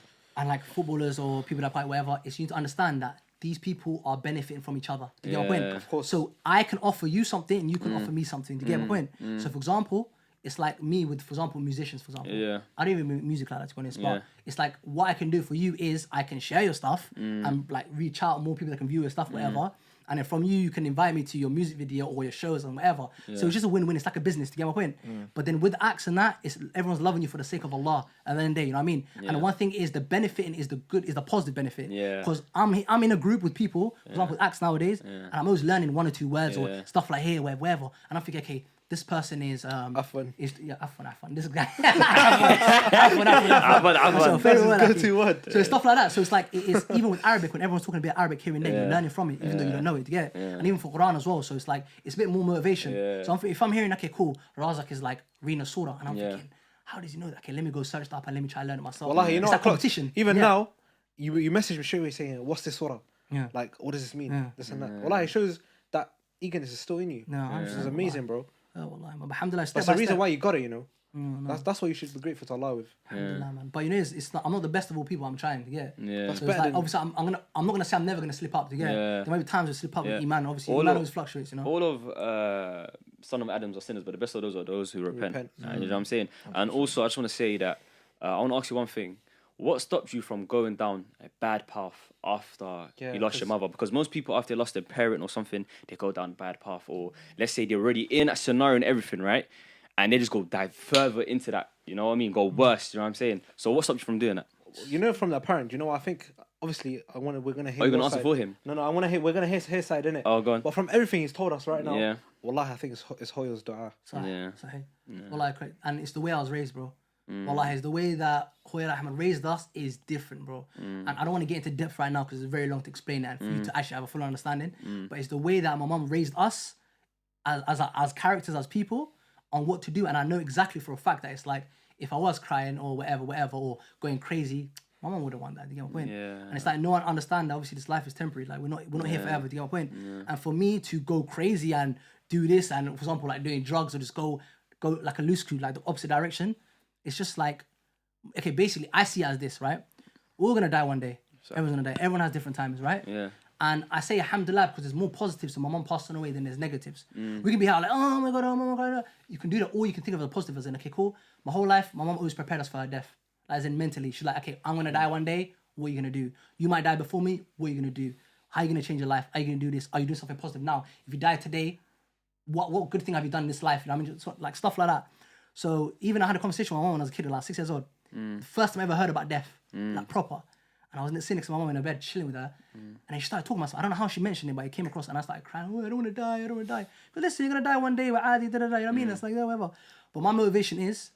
like footballers or people that play whatever, it's you need to understand that these people are benefiting from each other. Do you get my point? Of course. So I can offer you something and you can offer me something. Do you get my point? So for example, it's like me with, for example, musicians, for example. I don't even make music like that, to be honest, but it's like what I can do for you is I can share your stuff and like reach out more people that can view your stuff, whatever. And then from you can invite me to your music video or your shows and whatever. So it's just a win-win. It's like a business, to get my point. But then with acts and that, it's everyone's loving you for the sake of Allah at the end of the day, you know what I mean? And the one thing is the benefiting is the positive benefit. Because I'm in a group with people, for example, with acts nowadays, and I'm always learning one or two words or stuff like here, wherever. And I'm thinking, okay, this person is Afwan. Afwan. This guy Afwan. So favorite word, go-to word. So it's stuff like that. So it's like it's even with Arabic, when everyone's talking about Arabic here and there, you're learning from it, even though you don't know it. You get it? And even for Quran as well. So it's like it's a bit more motivation. So if I'm hearing, okay, cool, Rasiq is like reading a surah, and I'm thinking, how does he know that? Okay, let me go search that up and let me try and learn it myself. Wallahi, you know, it's like competition. Even now, you message me straight away saying, "What's this surah? Like, what does this mean? This and that." Wallahi, it shows that eagerness is still in you. This is amazing, bro. Oh, wallahi, alhamdulillah. That's the reason why you got it, you know. That's what you should be grateful to Allah with. Alhamdulillah, man. But you know, it's not. I'm not the best of all people. I'm trying to get. That's So better. it's like, obviously, I'm not gonna say I'm never gonna slip up. To get. There might be times I slip up with Iman. Obviously, Iman always fluctuates. You know. All of son of Adams are sinners, but the best of those are those who repent. You know what I'm saying? And also, I just want to say that I want to ask you one thing. what stopped you from going down a bad path after you lost your mother? Because most people, after they lost their parent or something, they go down a bad path. Or let's say they're already in that scenario and everything, right? And they just go dive further into that, you know what I mean? Go worse, you know what I'm saying? So what stopped you from doing that? You know, from that parent, you know, I think obviously we're gonna hear. Are you gonna your answer side. for him? No, I want to hear. We're gonna hear his side, innit? Oh, go on. But from everything he's told us right now, Yeah. Wallahi, I think it's Hoyle's dua. Sahih. Wallahi, correct. And it's the way I was raised, bro. Wallahi, it's the way that Hoya Ahmed raised us is different, bro. And I don't want to get into depth right now because it's very long to explain it and for you to actually have a full understanding. But it's the way that my mum raised us as characters, as people, on what to do. And I know exactly for a fact that it's like, if I was crying or whatever, or going crazy, my mum wouldn't want that. Do you get my point? Yeah. And it's like no one understands that obviously this life is temporary. Like we're not here forever. Do you get my point? And for me to go crazy and do this, and for example, like doing drugs or just go like a loose screw, like the opposite direction, it's just like, okay, basically I see it as this, right? We're all gonna die one day. Everyone's gonna die. Everyone has different times, right? Yeah. And I say alhamdulillah because there's more positives to my mum passing away than there's negatives. We can be out like, oh my god. You can do that, or you can think of the positive as in, okay, cool. My whole life, my mum always prepared us for her death. Like, as in mentally, she's like, okay, I'm gonna die one day. What are you gonna do? You might die before me. What are you gonna do? How are you gonna change your life? Are you gonna do this? Are you doing something positive now? If you die today, what good thing have you done in this life? You know what I mean? Just, like stuff like that. So even I had a conversation with my mum when I was a kid, like 6 years old. The first time I ever heard about death, like proper. And I was sitting next to my mum in her bed, chilling with her. And then she started talking about something. I don't know how she mentioned it, but it came across and I started crying. Oh, I don't want to die. But listen, you're going to die one day. We're adi, da, da, da. You know what I mean? It's like, yeah, whatever. But my motivation is,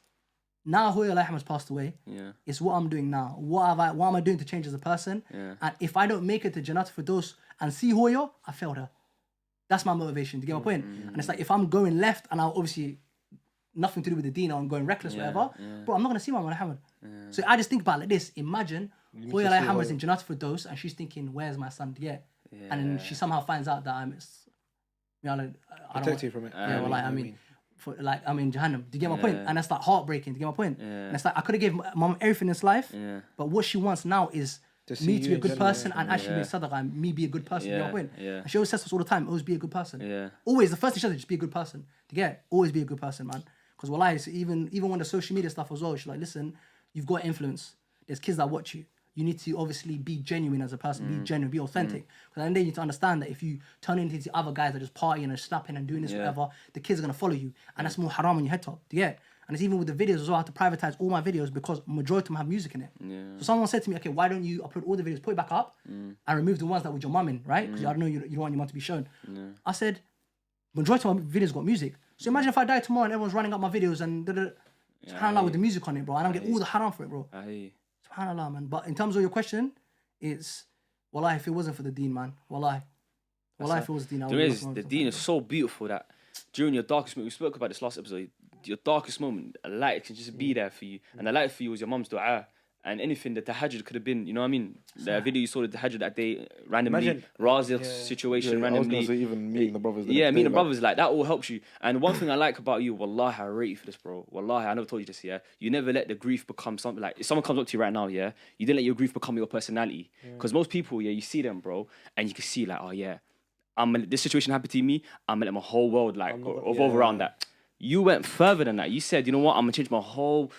now Hoya Allah has passed away. Yeah. It's what I'm doing now. What am I doing to change as a person? Yeah. And if I don't make it to Jannat Firdaus and see Hoya, I failed her. That's my motivation. Do you get my point? And it's like, if I'm going left and I'll obviously nothing to do with the deen or I'm going reckless, whatever, bro, I'm not going to see my Muhammad. So I just think about it like this. Imagine Hoya Allah Hammer's in Jannat Firdaus and she's thinking, where's my son? Yeah. And then she somehow finds out that I'm, you know, like, I don't Protect you from it. Yeah, well, like, I mean, I'm in Jahannam. Do you get my point? And that's like heartbreaking. Do you get my point? And it's like, I could have given mom everything in this life, but what she wants now is me to be a good person and actually be a sadaqah and me be a good person. Do you get my point? And she always says this all the time, always be a good person. Always, the first thing she says is just be a good person. Do you get it? Always be a good person, man. Because wallahi, even when the social media stuff as well, she's like, listen, you've got influence. There's kids that watch you. You need to obviously be genuine as a person, be genuine, be authentic. Because then you need to understand that if you turn into the other guys that just partying and snapping and doing this, whatever, the kids are going to follow you. And that's more haram on your head top. Do you get it? And it's even with the videos as well, I have to privatize all my videos because majority of them have music in it. So someone said to me, okay, why don't you upload all the videos, put it back up, and remove the ones that with your mum in, right? Because I don't know, you don't want your mum to be shown. I said, majority of my videos got music. So imagine if I die tomorrow and everyone's running up my videos and subhanAllah with the music on it, bro. And I don't get all the haram for it, bro. SubhanAllah, man. But in terms of your question, it's wallahi, if it wasn't for the deen, man. Wallahi, if it was the deen, the deen is so beautiful that during your darkest moment, we spoke about this last episode, your darkest moment, a light can just be there for you. And the light for you was your mum's dua. And anything, the tahajjud could have been, you know what I mean? The video you saw, the tahajjud that day, randomly, Rasiq's situation, randomly. I was gonna say even meeting the brothers. Meeting the brothers, like, that all helps you. And one thing I like about you, wallahi, I rate you for this, bro. Wallahi, I never told you this, you never let the grief become something, like, if someone comes up to you right now, you didn't let your grief become your personality. Because most people, you see them, bro, and you can see, like, oh, this situation happened to me, I'm gonna let my whole world, like, revolve around that. You went further than that. You said, you know what, I'm gonna change my whole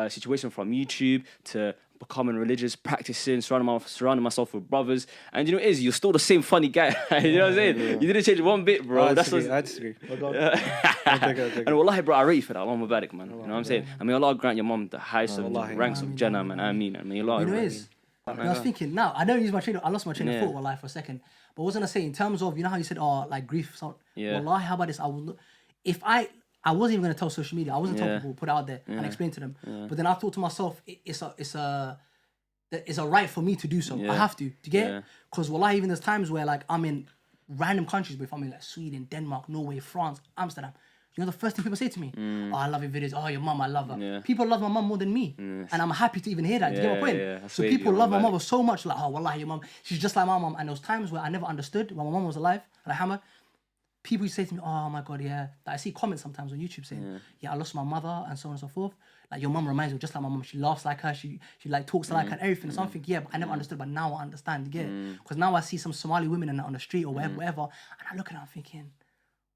situation from YouTube to becoming religious, practicing, surrounding myself with brothers. And you know what it is? You're still the same funny guy. You know what I'm saying? You didn't change one bit, bro. I disagree. And wallahi, bro, I rate you for that. Allah Mubarak, man. You know what I'm saying? I mean, Allah grant your mom the highest of ranks of Jannah, man. I mean, Allah. You know what it is? I was thinking, now, I don't use my train I lost my train of thought, wallahi, for a second. But what was I going to say, in terms of, you know how you said, like grief, wallahi, how about this? I wasn't even going to tell social media. I wasn't telling people, put it out there and explain to them. But then I thought to myself, it's a right for me to do so. I have to. Do you get it? Because wallahi, even there's times where like I'm in random countries, but if I'm in like Sweden, Denmark, Norway, France, Amsterdam, you know the first thing people say to me? Oh, I love your videos. Oh, your mum, I love her. People love my mum more than me. And I'm happy to even hear that. Do you get my point? So people love my mum so much, like, oh, wallahi, your mum, she's just like my mum. And there was times where I never understood when my mum was alive, like, people used to say to me, oh my God, Like, I see comments sometimes on YouTube saying, I lost my mother and so on and so forth. Like, your mum reminds me just like my mum. She laughs like her. She like talks like her and everything. So I'm thinking, but I never understood. But now I understand, you get it? Because now I see some Somali women on the street or whatever, and I look at her, I'm thinking,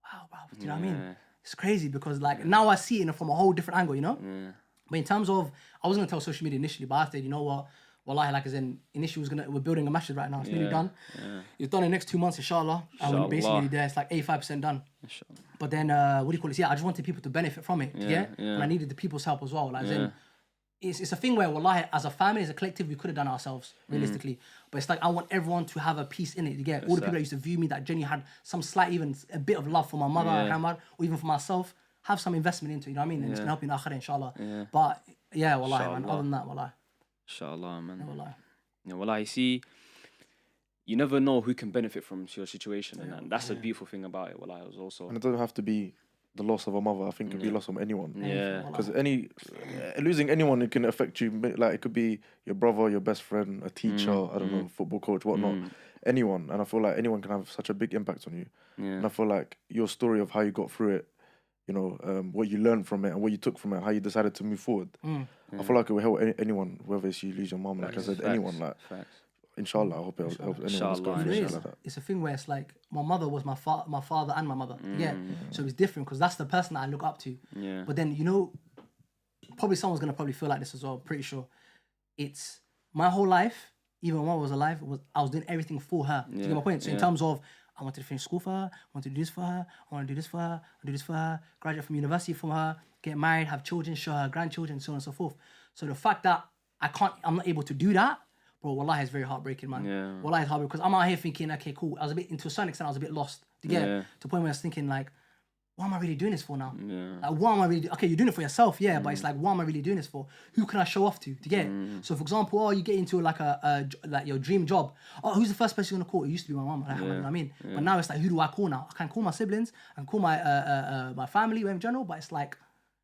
wow, bro, do you know what I mean? It's crazy because like now I see it from a whole different angle, you know? But in terms of, I was gonna tell social media initially, but I said, you know what? Wallahi, like as in initially we're building a masjid right now. It's nearly done. Yeah. It's done in the next 2 months, inshallah. And we're basically Inshallah. there. It's like 85% done. Inshallah. But then, what do you call it? Yeah, I just wanted people to benefit from it. Yeah. And I needed the people's help as well. Like, as in, it's a thing where, wallahi, as a family, as a collective, we could have done it ourselves, realistically. But it's like, I want everyone to have a piece in it. You get all the people that used to view me, that genuinely had some slight, even a bit of love for my mother, Hamad, or even for myself, have some investment into it, you know what I mean? And it's going to help you in akhirah, inshallah. But, yeah, wallahi, man. Other than that, wallahi. Inshallah, man. Yeah, wallahi. Yeah, wallahi, you see, you never know who can benefit from your situation. And that's the beautiful thing about it, wallahi. It was also... And it doesn't have to be the loss of a mother. I think it could be loss of anyone. Yeah. Because losing anyone, it can affect you. Like, it could be your brother, your best friend, a teacher, I don't know, football coach, whatnot. Anyone. And I feel like anyone can have such a big impact on you. Yeah. And I feel like your story of how you got through it, you know, what you learned from it and what you took from it, how you decided to move forward. I feel like it will help anyone, whether it's you lose your mom, like I said, anyone. Like, inshallah, I hope it helps anyone that's going through It shit is. like that. It's a thing where it's like my mother was my father and my mother. Yeah. So it's different because that's the person that I look up to. Yeah. But then, you know, probably someone's gonna probably feel like this as well. Pretty sure. It's my whole life, even when I was alive, I was doing everything for her. Do you get my point? So in terms of I wanted to finish school for her, I wanted to do this for her, I want to do this for her, I do this for her, graduate from university for her, get married, have children, show her grandchildren, so on and so forth. So the fact that I'm not able to do that, bro, wallahi, is very heartbreaking, man. Yeah. Wallahi, it's heartbreaking because I'm out here thinking, okay, cool. I was to a certain extent, I was a bit lost. To get to the point where I was thinking, like, what am I really doing this for now? Yeah. Like, what am I really okay, you're doing it for yourself, yeah, but it's like, what am I really doing this for? Who can I show off to get? So, for example, you get into like like your dream job. Oh, who's the first person you're gonna call? It used to be my mom, like, you know what I mean? But now it's like, who do I call now? I can call my siblings, I can call my family in general, but it's like,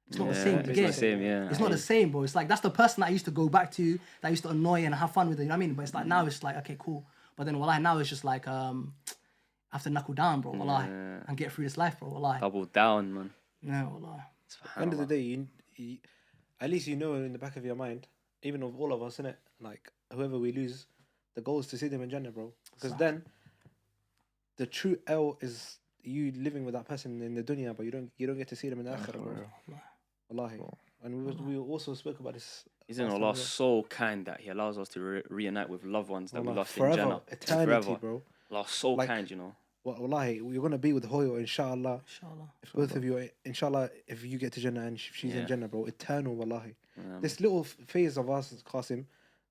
it's not the same. It's not the same, yeah. It's not the same, bro. It's like, that's the person that I used to go back to, that I used to annoy and have fun with, you know what I mean? But it's like, now it's like, okay, cool. But then, wallahi, now it's just like, I have to knuckle down, bro, wallahi, and get through this life, bro, wallahi. Double down, man. Yeah, wallahi. At the end of the day, you, at least you know in the back of your mind, even of all of us, innit? Like, whoever we lose, the goal is to see them in Jannah, bro. Because then, the true L is you living with that person in the dunya, but you don't get to see them in the akhirah, bro. Wallahi. And we also spoke about this. Isn't Allah so kind that He allows us to reunite with loved ones that we lost forever, in Jannah? eternity, bro. Allah's so kind, you know. Wallahi, you're gonna be with Hoyo, inshallah. Inshallah. If both of you, inshallah, if you get to Jannah and she's in Jannah, bro, eternal, wallahi. This little phase of us, Qasim,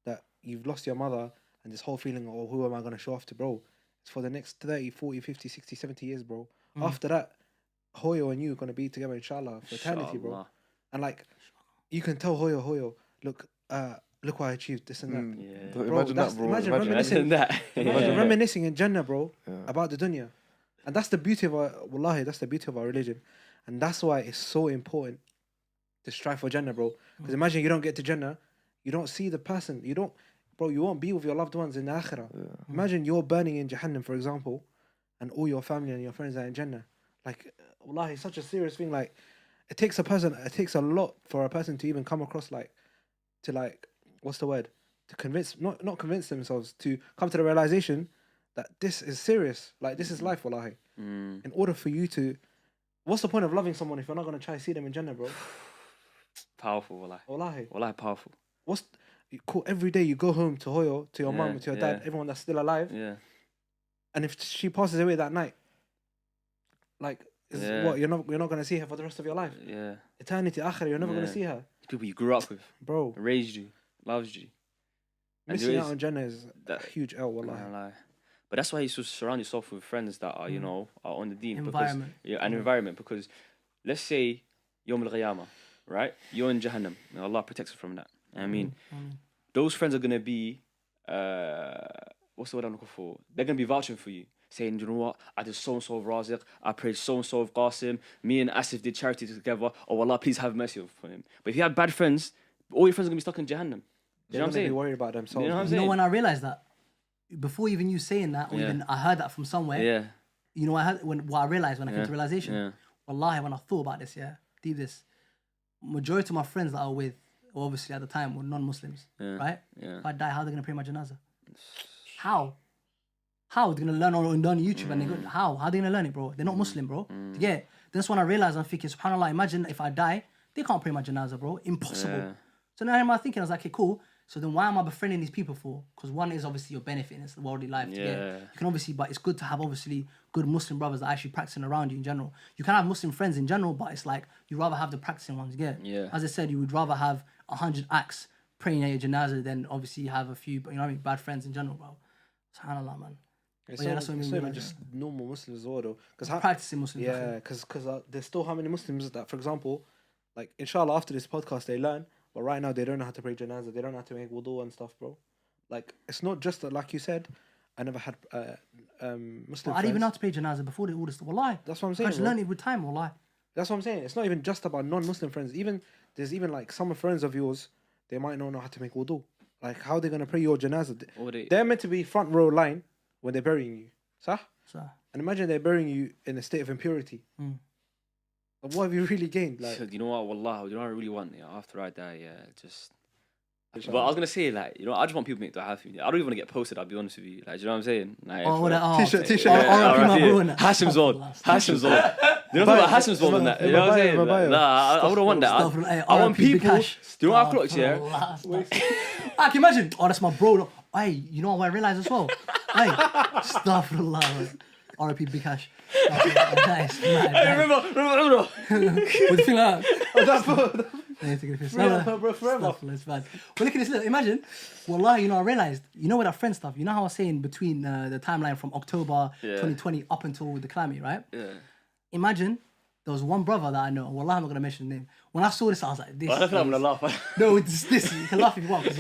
that you've lost your mother and this whole feeling of, oh, who am I gonna show off to, bro? It's for the next 30, 40, 50, 60, 70 years, bro. After that, Hoyo and you are gonna be together, inshallah, for eternity, bro. And like, you can tell Hoyo, look what I achieved, this and that. Yeah. Bro, Bro, imagine that, bro. imagine Imagine that. Imagine reminiscing in Jannah, bro, about the dunya. And that's the beauty of our, wallahi, that's the beauty of our religion. And that's why it's so important to strive for Jannah, bro. Because imagine you don't get to Jannah, you don't see the person, you won't be with your loved ones in the akhirah. Imagine you're burning in Jahannam, for example, and all your family and your friends are in Jannah. Like, wallahi, it's such a serious thing. Like, it takes a lot for a person to even come across, what's the word? To convince, not convince themselves, to come to the realization that this is serious. Like, this is life, wallahi. In order for you to, what's the point of loving someone if you're not going to try to see them in Jannah, bro? Powerful, wallahi. Wallahi. Wallahi, powerful. Cool, every day you go home to Hoyo, to your mum, to your dad, everyone that's still alive. Yeah. And if she passes away that night, like, what, you're not going to see her for the rest of your life? Yeah. Eternity, akhirah, you're never going to see her. People you grew up with, bro. Raised you, loves you. Missing out on Jannah is a huge L, wallahi. But that's why you should surround yourself with friends that are, you know, are on the deen. Environment. An environment. Because let's say Yawm al-Qiyamah, right? You're in Jahannam. And Allah protects us from that. I mean, those friends are going to be, what's the word I'm looking for? They're going to be vouching for you. Saying, you know what, I did so-and-so of Rasiq, I prayed so-and-so of Qasim, me and Asif did charity together, oh Allah, please have mercy upon him. But if you have bad friends, all your friends are going to be stuck in Jahannam. They're going to be worried about themselves. You know what I'm You saying? know when I realized that? Before even you saying that, or even I heard that from somewhere, you know, what I realized when I came to realization, wallahi, when I thought about this, deep this, majority of my friends that I was with, obviously at the time, were non-Muslims, right? If I die, how are they going to pray my janazah? How? How? They're going to learn on YouTube and they how? How are they going to learn it, bro? They're not Muslim, bro. Yeah. That's when I realized, I'm thinking, subhanAllah, imagine if I die, They can't pray my janazah, bro. Impossible. Yeah. So now I'm thinking, I was like, okay, cool. So then why am I befriending these people for? Because one is obviously your benefit and it's the worldly life. Yeah. You can obviously, but it's good to have obviously good Muslim brothers that are actually practicing around you in general. You can have Muslim friends in general, but it's like you rather have the practicing ones. Yeah. As I said, you would rather have 100 acts praying at your janazah than obviously have a few, you know what I mean, bad friends in general, bro. SubhanAllah, man. It's But yeah, not, that's what I it's mean, not even like, just normal Muslims as well, though. Practicing Muslims. Yeah, because there's still how many Muslims that, for example, like inshallah after this podcast they learn, but right now they don't know how to pray janazah, they don't know how to make wudu and stuff, bro. Like it's not just that, like you said, I never had Muslim I friends. didn't even know how to pray janazah before they all this. Wallahi. That's what I'm I saying. just Bro. learned it with time, wallahi. That's what I'm saying. It's not even just about non-Muslim friends. There's even like some friends of yours, they might not know how to make wudu. Like how they're gonna pray your janazah. They're meant to be front row line when they're burying you. Sah? So, And imagine they're burying you in a state of impurity. Like, what have you really gained? Like, So, you know what, wallah, you know what I really want, yeah, after I die, yeah, just... But I was gonna say, like, you know, I just want people to make dua for me. I don't even want to get posted, I'll be honest with you. Like, do you know what I'm saying? Like, T-shirt. Hashim's on. Hashim's on. You know what Hashim's on that? You know what I'm saying? Like, nah, I wouldn't want that. I want people... Do you know what I clocked, yeah? I can imagine. Oh, that's my bro. Hey, you know what I realised as well? Hey, astaghfirullah. R.I.P. Big Cash. Nice, Remember. What do you think like that? bro, forever. It's bad. But look at this. Look, imagine. Wallahi, you know, I realised, you know, with that friend stuff, you know how I was saying between the timeline from October 2020 up until the calamity, right? Yeah. Imagine there was one brother that I know. Wallahi, I'm not going to mention his name. When I saw this, I was like, this. I don't think I'm gonna laugh. No, it's this. You can laugh if you want. It's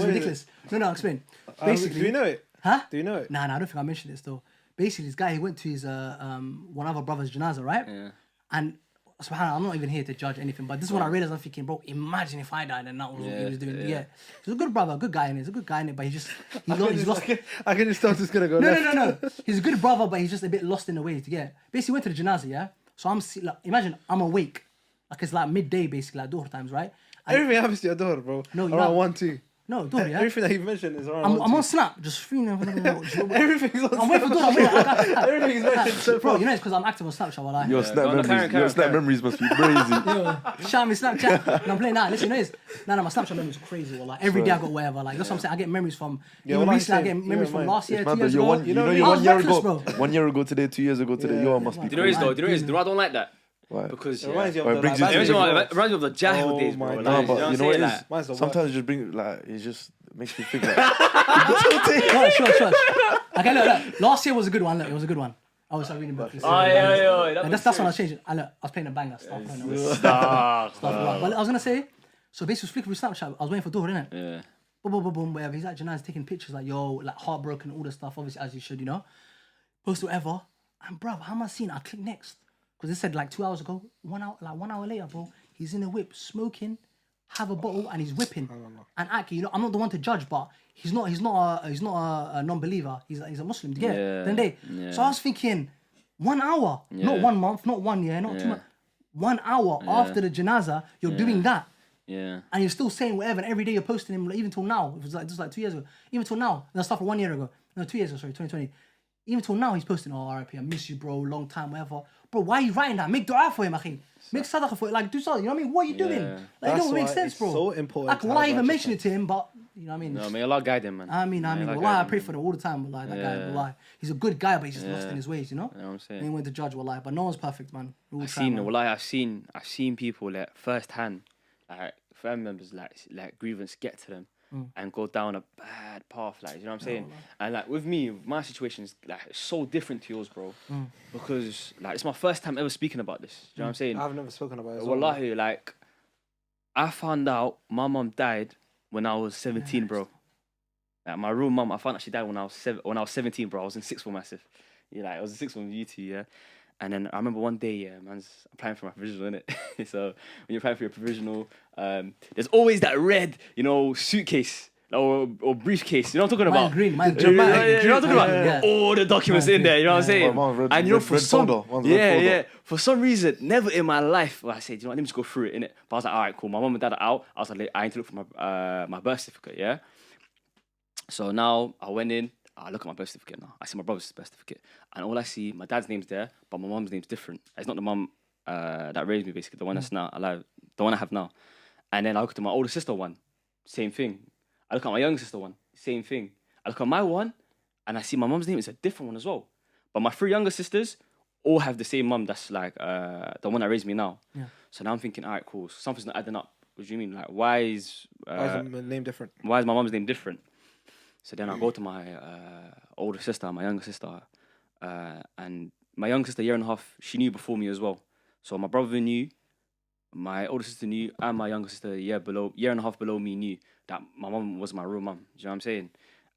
ridiculous. No, I'll explain. Basically, Do you know it? Huh? Do you know it? Nah, I don't think I mentioned this though. Basically, this guy, he went to his one other brother's janazah, right? Yeah. And subhanAllah, I'm not even here to judge anything, but this is when I realized, I'm thinking, bro, imagine if I died and that was what he was doing. Yeah. He's a good brother, a good guy in it. He's a good guy in it, but he's lost. I can just tell this is gonna go left. No. He's a good brother, but he's just a bit lost in the way to get. Basically, went to the janazah, yeah? So like, imagine I'm awake. Like it's like midday, basically, like dhuhr times, right? And Everything happens to your door, bro. No, you around have- 1, 2. no, dhuhr, yeah? Everything that you mentioned is around I'm 1, 2. on Snap, just Everything's on I'm waiting for dhuhr. Everything's mentioned so Bro, far. you know it's because I'm active on Snapchat, wallahi. Your snap memories must be crazy. Shout me Snapchat. No, I'm playing that. Listen, this. No, my Snapchat memories are crazy. Like every day I got whatever. Like that's what I'm saying. I get memories from. Even well, I'm recently, I saying, get memories yeah, from mine. last year, Man, 2 years you're ago. one, you know, know, you're I was 1 year reckless, ago. bro. 1 year ago today, 2 years ago today. Yo, must be Do you know what it is though? Do you know why I don't like that? Why? Because It reminds you Or it of brings the you to it the- reminds me of the Jahil Oh days, bro. my Like, God. No, you know but what you know I'm what saying? it Like, Mine's the is? Sometimes worst. it just bring like it just makes me think like No, sure. Okay, look. Last year was a good one. Look, it was a good one. I was reading books. Oh, yeah. And that's when I was changing. I was playing a banger stuff. Stop. But I was gonna say, so basically flicking through Snapchat. I was waiting for Dhuhr, innit? Yeah. Boom, whatever. He's at Janaz taking pictures, like yo, like heartbroken, all the stuff. Obviously, as you should, you know. Post whatever. And bruv, how am I seeing? I click next because it said like 2 hours ago. 1 hour, like 1 hour later, bro. He's in a whip smoking, have a bottle, and he's whipping. And actually, you know, I'm not the one to judge, but he's not a non-believer. He's a Muslim. Do you get it? Then they. Yeah. So I was thinking, 1 hour, not 1 month, not 1 year, not 2 months. 1 hour after the janazah, you're doing that. Yeah. And you're still saying whatever, and every day you're posting him, like, even till now. It was like just like 2 years ago. Even till now. And that stuff 1 year ago. No, 2 years ago, sorry, 2020. Even till now, he's posting, oh, RIP, I miss you, bro, long time, whatever. Bro, why are you writing that? Make dua for him, akhi. Make sadaqah for it. Like, do something, you know what I mean? What are you doing? Yeah. Like, it That's don't make why sense, it's bro. so important Like, to will I have even righteous mention it to him? But, you know what I mean? No, may Allah guide him, man. I mean, May Allah wallah, guide I him, pray man. for him all the time, wallah, that guy, Yeah. wallah. He's a good guy, but he's just lost in his ways, you know? You know what I'm saying? And he went to judge, wallah. But no one's perfect, man. We all I've try, seen, man. well, I've seen people like firsthand, like family members, like grievance get to them and go down a bad path, like, you know what I'm saying? And like with me, my situation is like so different to yours, bro, because like it's my first time ever speaking about this. You know what I'm saying? I've never spoken about it. as well. Wallahi, like I found out my mum died when I was 17, bro. Like my real mum, I found out she died when I was 17, bro. I was in sixth form, massive. Yeah, like I was in sixth form U2, yeah. And then I remember one day, yeah, man's applying for my provisional, innit? So when you're applying for your provisional, there's always that red, you know, suitcase or briefcase. You know what I'm talking Mine about? green, mine You know green. what I'm talking about? Yeah. All the documents Mine in there, you know what I'm green. saying? Mine's red- And you know, red- for red some, folder. Mine's red folder. yeah, for some reason, never in my life, well, I said, you know what, let me just go through it, innit? But I was like, all right, cool. My mum and dad are out. I was like, I need to look for my birth certificate, yeah? So now I went in, I look at my birth certificate now. I see my brother's birth certificate. And all I see, my dad's name's there, but my mum's name's different. It's not the mum that raised me, basically, the one that's now alive the one I have now. And then I look at my older sister one, same thing. I look at my younger sister one, same thing. I look at my one, and I see my mum's name. It's a different one as well. But my 3 younger sisters all have the same mum. That's like the one that raised me now. Yeah. So now I'm thinking, all right, cool. So something's not adding up. What do you mean? Like, why is the name different? Why is my mum's name different? So then I go to my older sister, my younger sister, and my younger sister, 1.5 years, she knew before me as well. So my brother knew, my older sister knew, and my younger sister, 1.5 years below me, knew that my mum was my real mum. Do you know what I'm saying?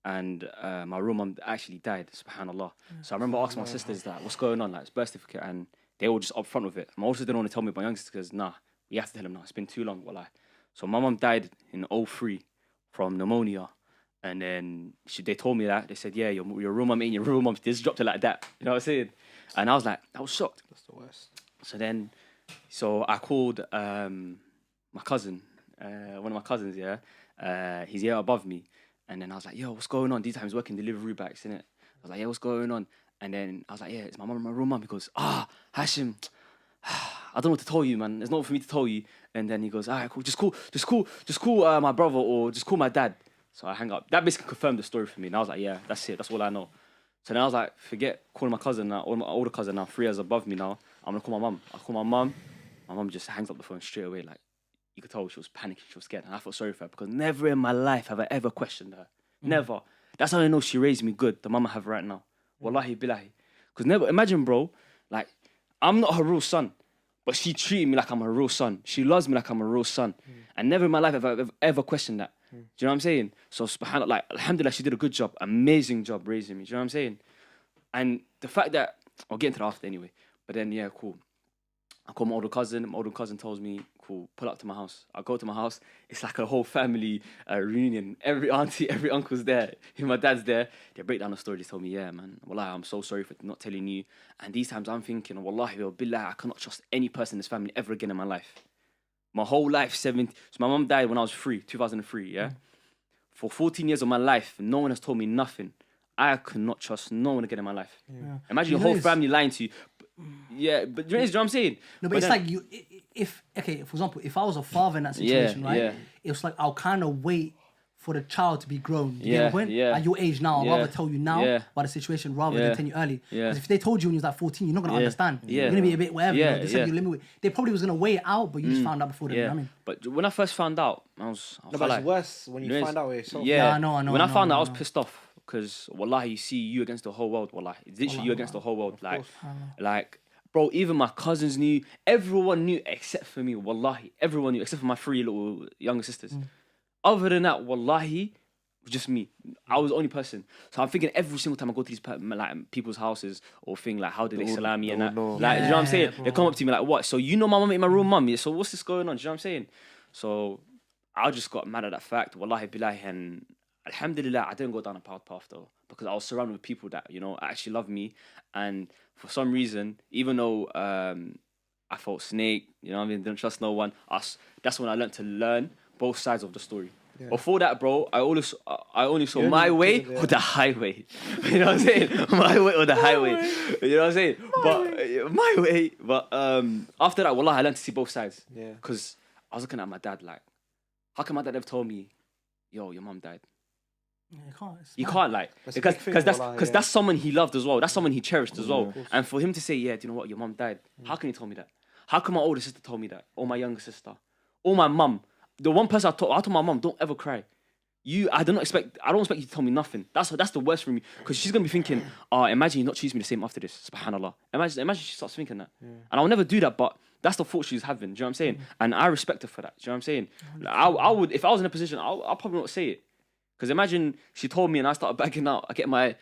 And my real mum actually died, subhanallah. So I remember asking my sisters that, what's going on? Like, it's birth certificate, and they were just upfront with it. My older sister didn't want to tell me, my younger sister goes, nah, we have to tell him now. It's been too long, wallah. So my mum died in 2003 from pneumonia. And then they told me that. They said, yeah, your real mum ain't your real mum. They just dropped it like that. You know what I'm saying? And I was like, I was shocked. That's the worst. So I called my cousin, one of my cousins, yeah. He's here above me. And then I was like, yo, what's going on? These times working delivery backs, innit? I was like, yeah, what's going on? And then I was like, yeah, it's my mum, my real mum. He goes, Hashim, I don't know what to tell you, man. There's nothing for me to tell you. And then he goes, all right, cool. Just call my brother or just call my dad. So I hang up. That basically confirmed the story for me. And I was like, yeah, that's it. That's all I know. So then I was like, forget calling my cousin now, or my older cousin now, 3 years above me now. I'm going to call my mum. I call my mum. My mum just hangs up the phone straight away. Like, you could tell she was panicking. She was scared. And I felt sorry for her because never in my life have I ever questioned her. Never. That's how I know she raised me good, the mum I have right now. Wallahi billahi. Because never, imagine, bro, like, I'm not her real son, but she treated me like I'm her real son. She loves me like I'm a real son. And never in my life have I ever questioned that. Do you know what I'm saying? So, subhanAllah, like, alhamdulillah, she did a good job, amazing job raising me. Do you know what I'm saying? And the fact that, I'll get into that after anyway, but then, yeah, cool. I call my older cousin. My older cousin tells me, cool, pull up to my house. I go to my house. It's like a whole family reunion. Every auntie, every uncle's there. My dad's there. They break down the story. They tell me, yeah, man, wallahi, I'm so sorry for not telling you. And these times I'm thinking, wallahi, billah, I cannot trust any person in this family ever again in my life. My whole life, 17. So my mum died when I was 2003, yeah? For 14 years of my life, no one has told me nothing. I could not trust no one again in my life. Yeah. Imagine your whole family lying to you. Yeah, but you know what I'm saying? No, but it's like you, for example, if I was a father in that situation, right? Yeah. It's like I'll kind of wait for the child to be grown. You get my point? At your age now, I'd rather tell you now about the situation rather than tell you early. Because if they told you when you was like 14, you're not going to understand. You're going to be a bit whatever. They said you limit. They probably was going to wait it out, but you just found out before them. You know what I mean? But when I first found out, I was but it's worse when you find out yourself. Yeah, I know. When I found out, I was pissed off. Because, wallahi, you see you against the whole world, wallahi. It's literally you against the whole world. Like, bro, even my cousins knew. Everyone knew except for me, wallahi. Everyone knew except for my 3 little younger sisters. Other than that, wallahi, it was just me. I was the only person. So I'm thinking every single time I go to these people's houses or thing, like, how do they salami and that? Like, you know what I'm saying? Bro. They come up to me like, what? So you know my mum ain't my real mum? So what's this going on? Do you know what I'm saying? So I just got mad at that fact, wallahi billahi, and alhamdulillah, I didn't go down a bad path though, because I was surrounded with people that, you know, actually love me. And for some reason, even though I felt snake, you know what I mean, didn't trust no one, that's when I learned to learn both sides of the story. Yeah. Before that, bro, I only saw my way or the highway. You know what I'm saying? My way or the highway. You know what I'm saying? My way. But after that, wallah, I learned to see both sides. Yeah. Because I was looking at my dad like, how come my dad ever told me, yo, your mum died? Yeah, you can't. You can't, like, because that's someone he loved as well. That's someone he cherished as well. And for him to say, yeah, do you know what, your mum died? How can he tell me that? How come my older sister told me that? Or my younger sister? Or my mum? The one person I told my mum, don't ever cry. I don't expect you to tell me nothing. That's the worst for me. Because she's going to be thinking, imagine you not choose me the same after this. Subhanallah. Imagine she starts thinking that. Yeah. And I'll never do that, but that's the thought she's having. Do you know what I'm saying? And I respect her for that. Do you know what I'm saying? Like, I would, if I was in a position, I'll probably not say it. Because imagine she told me and I started bagging out. I get my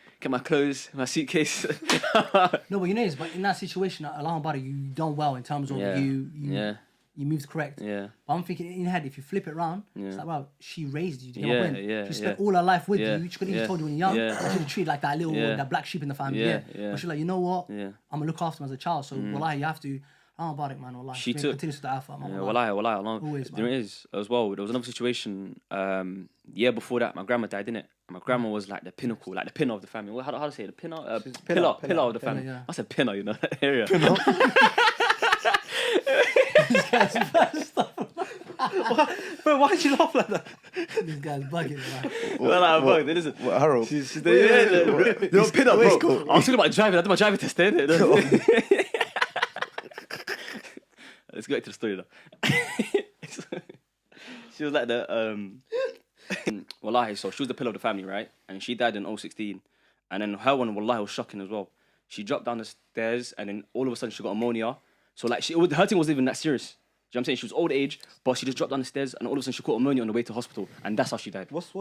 clothes, my suitcase. No, but you know, but in that situation, along about it, you done well in terms of you moved correct. Yeah. But I'm thinking in your head, if you flip it around, it's like, wow, she raised you. Do you know what I mean? She spent all her life with you. She could have just told you when you're young. I should have treated like that little that black sheep in the family. But she's like, you know what? I'm gonna look after him as a child. So wallahi, you have to. Oh, about it, man. Wallahi. She took. Continues to the alpha, man. Wallahi. Always, there is as well. There was another situation. Year before that, my grandma died, didn't it? And my grandma was like the pinnacle, like the pinner of the family. How to say it? The pillar of the family. I said pinner, you know, that area. Bro, why'd you laugh like that? This guy's bugging, man. Well, I'm bugged. Listen. What, Harold? They don't pin up, bro. I was talking about driving. I did my driving test, innit? Let's go back to the story now. She was like wallahi, so she was the pillar of the family, right? And she died in 2016. And then her one, wallahi, was shocking as well. She dropped down the stairs and then all of a sudden she got pneumonia. So like her thing wasn't even that serious. Do you know what I'm saying? She was old age, but she just dropped down the stairs and all of a sudden she caught pneumonia on the way to hospital. And that's how she died. What's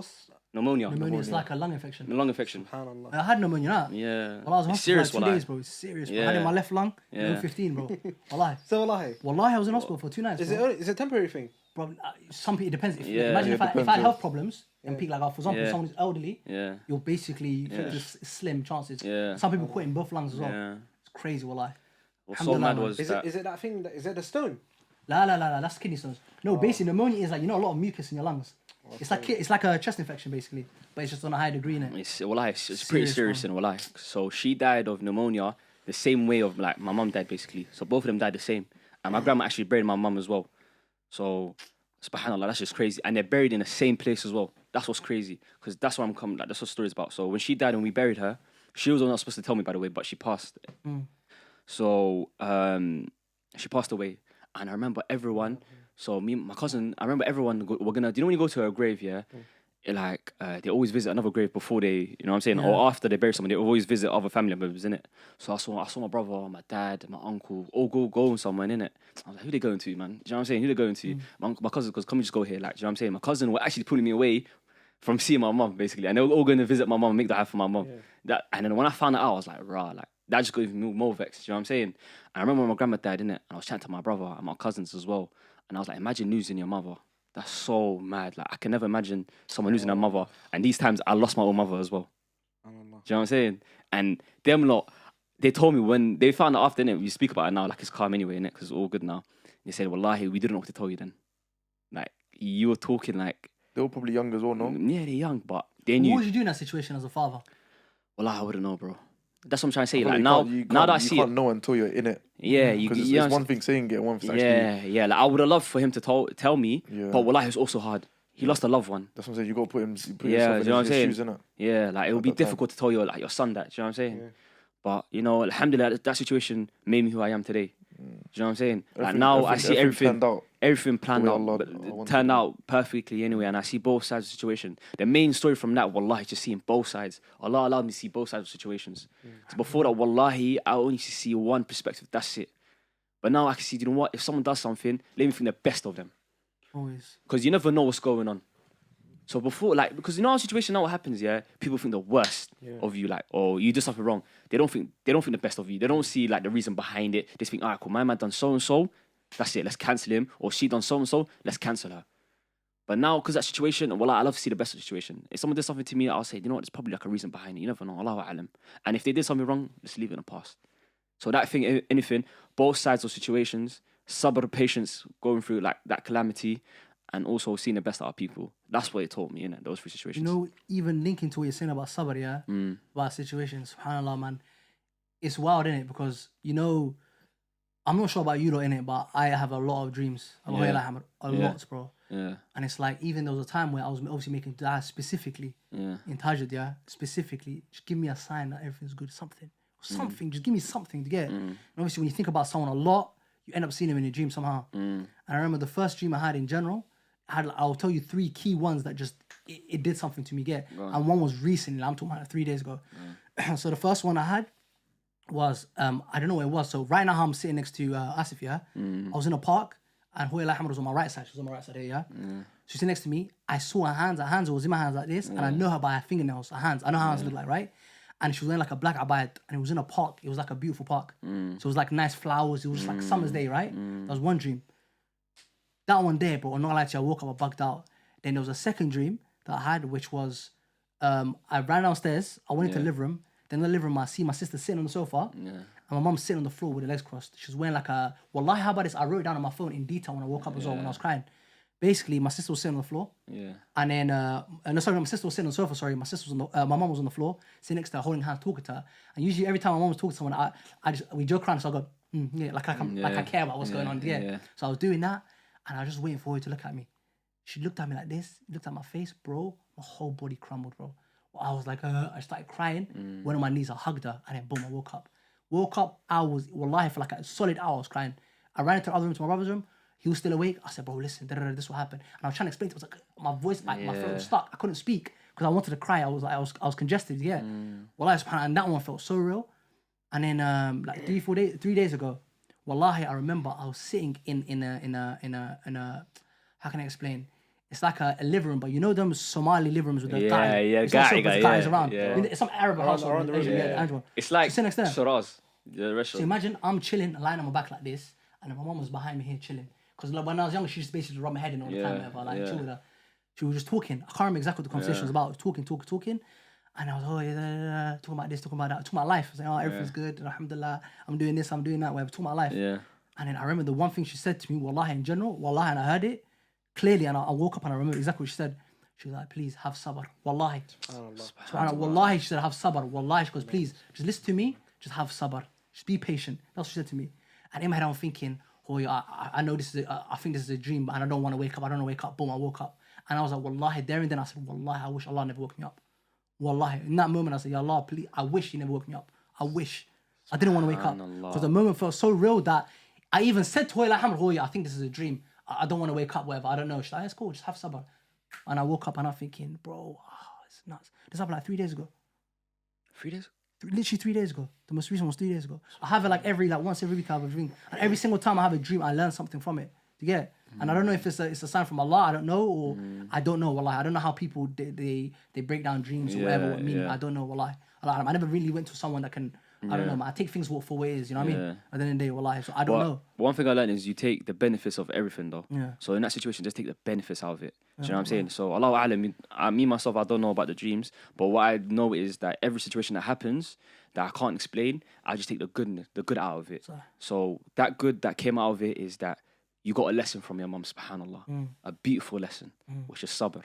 Pneumonia. Pneumonia is like a lung infection. A lung infection. subhanallah? I had pneumonia, nah. Yeah. Well, I was in It's hospital serious, for like 2 days, bro. It's serious. Bro. I had it in my left lung. Yeah. 15, bro. Wallahi. So wallahi. Wallahi, I was in hospital for 2 nights. Is bro. it a temporary thing? Bro, some people, it depends. Yeah. Imagine if I depends, had yeah. health problems and peak, like, for example, Yeah. someone who's elderly, Yeah. you're basically just slim chances. Yeah. Some people quit in both lungs as well. Yeah. It's crazy, wallahi. What's so mad Alhamdulillah, was Is that. it that thing? Is it the stone? La, that's kidney stones. No, basically pneumonia is like, you know, a lot of mucus in your lungs. It's like a chest infection basically, but it's just on a high degree in it. It's pretty Serious, serious in wallahi. So she died of pneumonia the same way of like my mum died basically. So both of them died the same. And my grandma actually buried my mum as well. So subhanallah, that's just crazy. And they're buried in the same place as well. That's what's crazy. Because that's what I'm coming, like that's what the story's about. So when she died and we buried her, she was not supposed to tell me, by the way, but she passed. So she passed away. And I remember everyone, so me and my cousin, I remember everyone were gonna, do you know when you go to a grave, yeah? Like they always visit another grave before they, you know what I'm saying, or after they bury someone, they always visit other family members, innit? So I saw my brother, my dad, my uncle, all going somewhere, innit? I was like, who they going to, man? Do you know what I'm saying? Who they going to? My cousin goes, come and just go here, like, do you know what I'm saying? My cousin were actually pulling me away from seeing my mum, basically, and they were all going to visit my mum and make that happen for my mum. And then when I found that out, I was like, rah, like that just got even more vexed. Do you know what I'm saying? And I remember when my grandma died, innit? And I was chatting to my brother and my cousins as well, and I was like, imagine losing your mother. That's so mad. Like I can never imagine someone losing their mother. And these times I lost my own mother as well. Do you know what I'm saying? And them lot, they told me when they found out after, innit, we speak about it now, like it's calm anyway, innit, because it's all good now. They said, wallahi, we didn't know what to tell you then. Like you were talking like, They were probably young as well, no? yeah, they're young, but they knew. What would you do in that situation as a father? Wallahi, I wouldn't know, bro. That's what I'm trying to say. Probably Like now that I you see can't it, know until you're in it. yeah, you Because you it's one thing saying it, one thing actually. yeah. Like I would have loved for him to tell me, Yeah. but wallahi, it's also hard. He lost a loved one. That's what I'm saying. You got to put Yeah, yourself do you know what I'm in his saying? shoes, innit? Yeah, like it would be that time. difficult to tell your son that. Do you know what I'm saying? But you know, alhamdulillah, that situation made me who I am today. Do you know what I'm saying? Like now I see everything planned way out, Allah but wanted turned it. out perfectly anyway, and I see both sides of the situation. The main story from that, wallahi, just seeing both sides. Allah allowed me to see both sides of situations. So before that, wallahi, I only used to see one perspective. That's it. But now I can see, you know what? If someone does something, let me think the best of them, Always. because you never know what's going on. So before, like, because you know our situation now, what happens, yeah? People think the worst of you, like, or you did something wrong. They don't think the best of you. They don't see like the reason behind it. They just think, all right, cool, my man done so and so, that's it. Let's cancel him. Or she done so and so, let's cancel her. But now, because that situation, well, I love to see the best of the situation. If someone did something to me, I'll say, you know what? There's probably like a reason behind it. You never know. Allahu a'lam. And if they did something wrong, let's leave it in the past. So that thing, anything, both sides of situations, sabr, patience, going through like that calamity, and also seeing the best out of people. That's what it taught me, innit? Those three situations. You know, even linking to what you're saying about sabr, yeah? About situations, subhanAllah, man. It's wild, innit? Because, you know, I'm not sure about you lot, innit? But I have a lot of dreams. A lot, bro. Yeah. And it's like, even there was a time where I was obviously making dua specifically in Tajid, yeah? Specifically, just give me a sign that everything's good. Something. Just give me something to get. And obviously, when you think about someone a lot, you end up seeing them in your dream somehow. And I remember the first dream I had in general, I'll tell you 3 key ones that just, it did something to me, and one was recently, I'm talking about 3 days ago. So the first one I had was, I don't know where it was. So right now I'm sitting next to Asif, yeah? I was in a park, and Huayla Hamad was on my right side. She was on my right side here, yeah? She was next to me. I saw her hands. Her hands was in my hands like this, and I know her by her fingernails, her hands. I know how her hands look like, right? And she was wearing like a black abayat, and it was in a park. It was like a beautiful park. So it was like nice flowers. It was just like summer's day, right? That was one dream. That one there, bro, I'm not gonna lie to you, I woke up, I bugged out. Then there was a second dream that I had, which was, I ran downstairs, I went into the living room. Then in the living room, I see my sister sitting on the sofa, and my mum sitting on the floor with her legs crossed. She was wearing like a, wallahi, how about this? I wrote it down on my phone in detail when I woke up as well, when I was crying. basically my sister was sitting on the floor. Yeah. And then, no, sorry, my sister was sitting on the sofa. Sorry, my sister was on the, my mom was on the floor, sitting next to her, holding hands, talking to her. And usually, every time my mom was talking to someone, we joke around, so I go, yeah, like I care about what's going on. Yeah. So I was doing that, and I was just waiting for her to look at me. She looked at me like this, looked at my face, bro. My whole body crumbled, bro. I was like, I started crying. Went on my knees, I hugged her, and then boom, I woke up. I was, wallahi, for like a solid hour, I was crying. I ran into the other room, to my brother's room. He was still awake. I said, bro, listen, this will happen. And I was trying to explain to him. I was like, my voice, like, my throat was stuck. I couldn't speak because I wanted to cry. I was congested, yeah. Wallahi, and that one felt so real. And then, like 3 days ago, wallahi, I remember I was sitting in a, how can I explain? It's like a living room, but you know them Somali living rooms with the guys? It's guys around. It's some Arab house around the room. It's like so Shiraz, the restaurant. So imagine I'm chilling, lying on my back like this, and my mom was behind me here chilling. Because like, when I was younger, she just basically rubbed my head in all the time, whatever, like chill with her. She was just talking. I can't remember exactly what the conversation was about. Talking. And I was, talking about this, talking about that, talking about life. I was like, everything's good, alhamdulillah, I'm doing this, I'm doing that, whatever, talking about life. Yeah. And then I remember the one thing she said to me, wallahi, in general, wallahi, and I heard it clearly, and I woke up and I remember exactly what she said. She was like, please, have sabr, wallahi. SubhanAllah. Wallahi, she said, have sabr, wallahi. She goes, please, just listen to me, just have sabr. Just be patient. That's what she said to me. And in my head, I'm thinking, I know this is, I think this is a dream, and I don't want to wake up. I don't want to wake up. Boom, I woke up. And I was like, wallahi, there and then I said, wallahi, I wish Allah never woke me up. Wallahi. In that moment, I said, Ya Allah, please, I wish you never woke me up. I wish. I didn't want to wake up. Because the moment felt so real that I even said to her, like, I think this is a dream. I don't want to wake up, whatever. I don't know. She's like, it's cool, just have sabr. And I woke up and I'm thinking, bro, it's nuts. This happened like 3 days ago. 3 days? Literally 3 days ago. The most recent was 3 days ago. I have it like once every week I have a dream. And every single time I have a dream, I learn something from it. Do you get it? And I don't know if it's a sign from Allah, I don't know, or I don't know, wallahi. I don't know how people, they break down dreams or whatever, what meaning. I don't know, wallahi. I never really went to someone that can, I don't know, man. I take things for what it is, you know what I mean? At the end of the day, wallahi. So I don't know. One thing I learned is you take the benefits of everything, though. Yeah. So in that situation, just take the benefits out of it. Do you know what I'm saying? So Allah Alam, me myself, I don't know about the dreams, but what I know is that every situation that happens that I can't explain, I just take the good out of it. So that good that came out of it is that you got a lesson from your mum, subhanAllah. A beautiful lesson, which is sabr.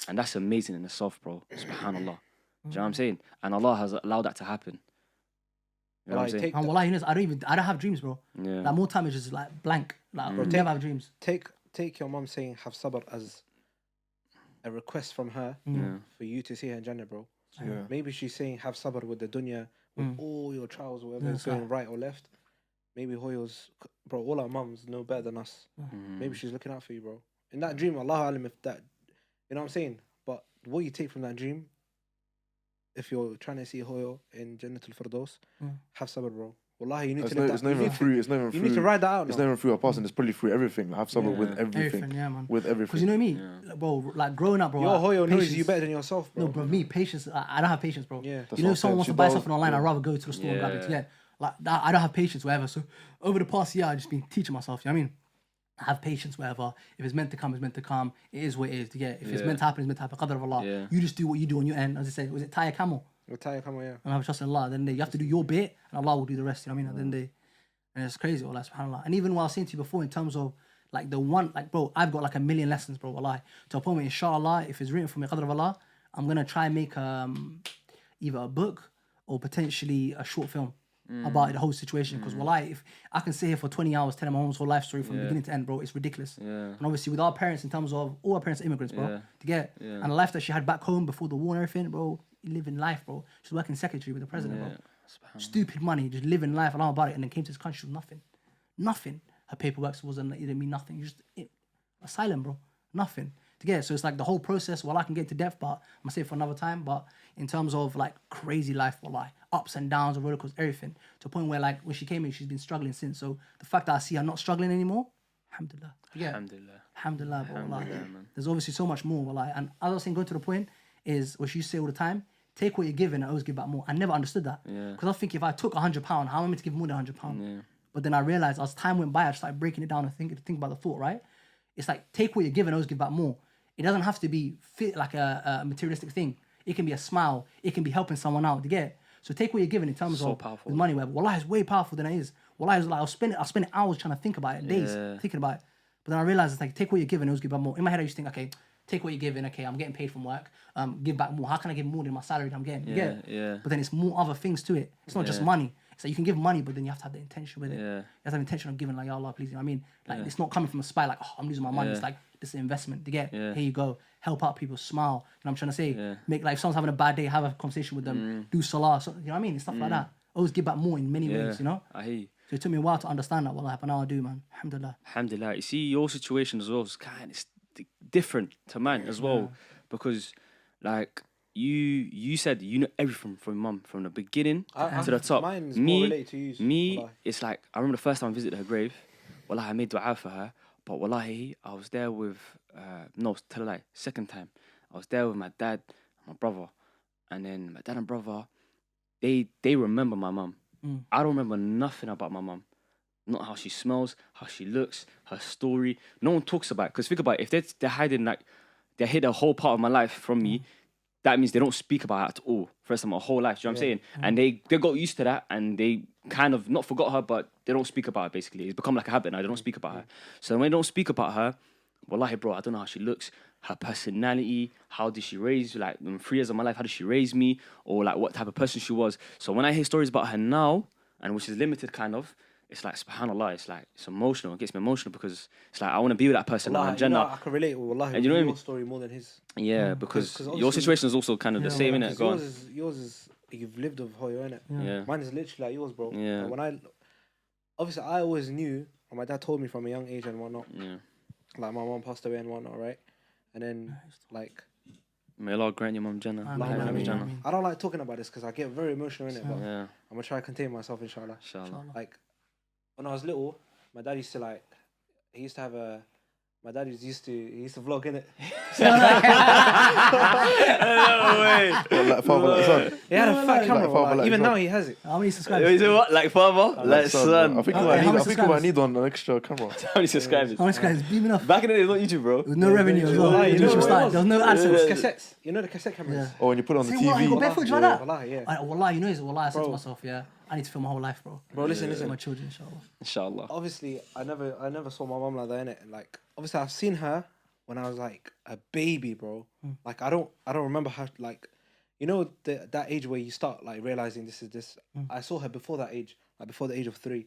And that's amazing in itself, bro. Subhanallah. Do you know what I'm saying? And Allah has allowed that to happen. You know what I'm saying? And wallahi, I don't have dreams, bro. Yeah. Like more time is just like blank. Like I never have dreams. Take your mum saying have sabr as a request from her for you to see her in Jannah, bro. Yeah. Maybe she's saying have sabr with the dunya, with all your trials, whether it's going right or left. Maybe Hoyo's, bro, all our mums know better than us. Maybe she's looking out for you, bro. In that dream, Allah Alim, if that, you know what I'm saying? But what you take from that dream, if you're trying to see Hoyo in Jannatul Firdaus, have sabr, bro. Wallahi, you need to live that. It's not even through. You need to ride that out. It's not even through our passing. It's probably through everything. Have sabr with everything. Yeah, man. With everything. Because you know me, bro. Like growing up, bro. Your Hoyo knows patience. you better than yourself, bro. No, bro. Me, patience. I don't have patience, bro. Yeah. You know, if someone wants to buy something online, I'd rather go to the store and grab it. Yeah. Like that, I don't have patience, whatever. So over the past year, I've just been teaching myself. You know what I mean? I have patience, whatever. If it's meant to come, it's meant to come. It is what it is. Yeah. If it's meant to happen, it's meant to happen. Qadr of Allah. Yeah. You just do what you do on your end. As I say, was it tie a camel? Come on, yeah. And have trust in Allah. Then you have to do your bit, and Allah will do the rest. You know what I mean? At the end of the day, and it's crazy. Allah, subhanallah. And even what I was saying to you before, in terms of like the one, like bro, I've got like a million lessons, bro. Wallahi. To a point where, inshallah, if it's written for me, Qadr of Allah, I'm gonna try and make either a book or potentially a short film about the whole situation. Because wallahi, if I can sit here for 20 hours telling my mom's whole life story from beginning to end, bro, it's ridiculous. And obviously with our parents, in terms of all our parents are immigrants, bro, to get and the life that she had back home before the war and everything, bro, living life, bro. She's working secretary with the president, bro. Stupid money, just living life, Allah about it, and then came to this country with nothing. Her paperwork wasn't, it didn't mean nothing. Just asylum, bro, nothing. To get it. So it's like the whole process. Well, I can get to depth, but I'm gonna say it for another time. But in terms of like crazy life, wallahi, ups and downs, roller coasters, everything, to a point where like when she came in, she's been struggling since. So the fact that I see her not struggling anymore, alhamdulillah. Yeah, alhamdulillah, bro, wallahi. There's obviously so much more, wallahi. And as I was saying, going to the point is what she used to say all the time. Take what you're given and always give back more. I never understood that. Because I think if I took £100, how am I meant to give more than £100? But then I realized as time went by, I started breaking it down and think about the thought, right? It's like, take what you're given and always give back more. It doesn't have to be like a materialistic thing. It can be a smile. It can be helping someone out. You get it? So take what you're given in terms of with money. Where wallahi is way powerful than it is. Wallahi is like I'll spend hours trying to think about it, days thinking about it. But then I realized it's like, take what you're given, always give back more. In my head, I used to think, okay, take what you're given. Okay, I'm getting paid from work. Give back more. How can I give more than my salary that I'm getting? You get it? Yeah. But then it's more other things to it. It's not just money. So you can give money, but then you have to have the intention with it. Yeah. You have to have intention of giving, like, ya Allah, please. You know what I mean? Like, it's not coming from a spite, like, oh, I'm losing my money. It's like, this is an investment. You get it? Here you go. Help out people, smile. You know what I'm trying to say? Make, like, if someone's having a bad day, have a conversation with them. Do salah. So, you know what I mean? Stuff like that. Always give back more in many ways, you know? I hear you. So it took me a while to understand that, wallah, but now I do, man. Alhamdulillah. Alhamdulillah. You see, your situation as well is kind of different to mine as well, because like you said you know everything from mum from the beginning to the top. Mine's more related to you. Me, it's like I remember the first time I visited her grave. Wallahi, I made dua for her, but wallahi, I was there with no, tell a lie. Second time, I was there with my dad and my brother, and then my dad and brother, they remember my mum. I don't remember nothing about my mum. Not how she smells, how she looks, her story. No one talks about it. Because think about it, if they're hiding, like, they hid a whole part of my life from me, that means they don't speak about it at all for the rest of my whole life. Do you know what I'm saying? And they got used to that, and they kind of not forgot her, but they don't speak about her, basically. It's become like a habit now. They don't speak about her. So when they don't speak about her, wallahi, bro, I don't know how she looks, her personality, how did she raise, like, in 3 years of my life, how did she raise me, or, like, what type of person she was. So when I hear stories about her now, and which is limited, kind of, it's like, subhanAllah, it's like, it's emotional. It gets me emotional because it's like, I want to be with that person now in Jannah. I can relate with Wallahi, and you know your what I mean? story more than his. Yeah, because your situation is also kind of the same, innit? Go on. Yours is, you've lived with Hoyo, innit? Yeah. Mine is literally like yours, bro. Yeah. Like obviously, I always knew, and my dad told me from a young age and whatnot. Yeah. Like, my mom passed away and whatnot, right? And then, like, May Allah grant your mum Jannah. I don't like talking about this because I get very emotional in it, but Yeah. I'm gonna try to contain myself, inshallah. Inshallah. Like, when I was little, my dad used to he used to have a, my dad used to vlog, innit? No way. Like father, like son. He had a fat camera, father, like even son. now he has it. How many subscribers? Is it what? Like father? Like son. I think Okay, I how many think I subscribers? need on an extra camera. How many subscribers? How many subscribers? Beam enough. Back in the day, it was not YouTube, bro. With no revenue as well. Wallahi, you know YouTube what it started. was? There was no It was AdSense. cassettes. You know the cassette cameras? Yeah. Oh, when you put it on the See what, you got TV. bare footage like that? Wallahi, yeah. Wallahi, you know, wallahi, I said to Bro. myself, yeah, I need to film my whole life, bro. Bro, listen. My children, inshallah. Inshallah. Obviously, I never saw my mom like that, innit? Like, obviously, I've seen her when I was like a baby, bro. Like, I don't remember her, like, you know, that age where you start like realizing this is this. I saw her before that age, like before the age of 3.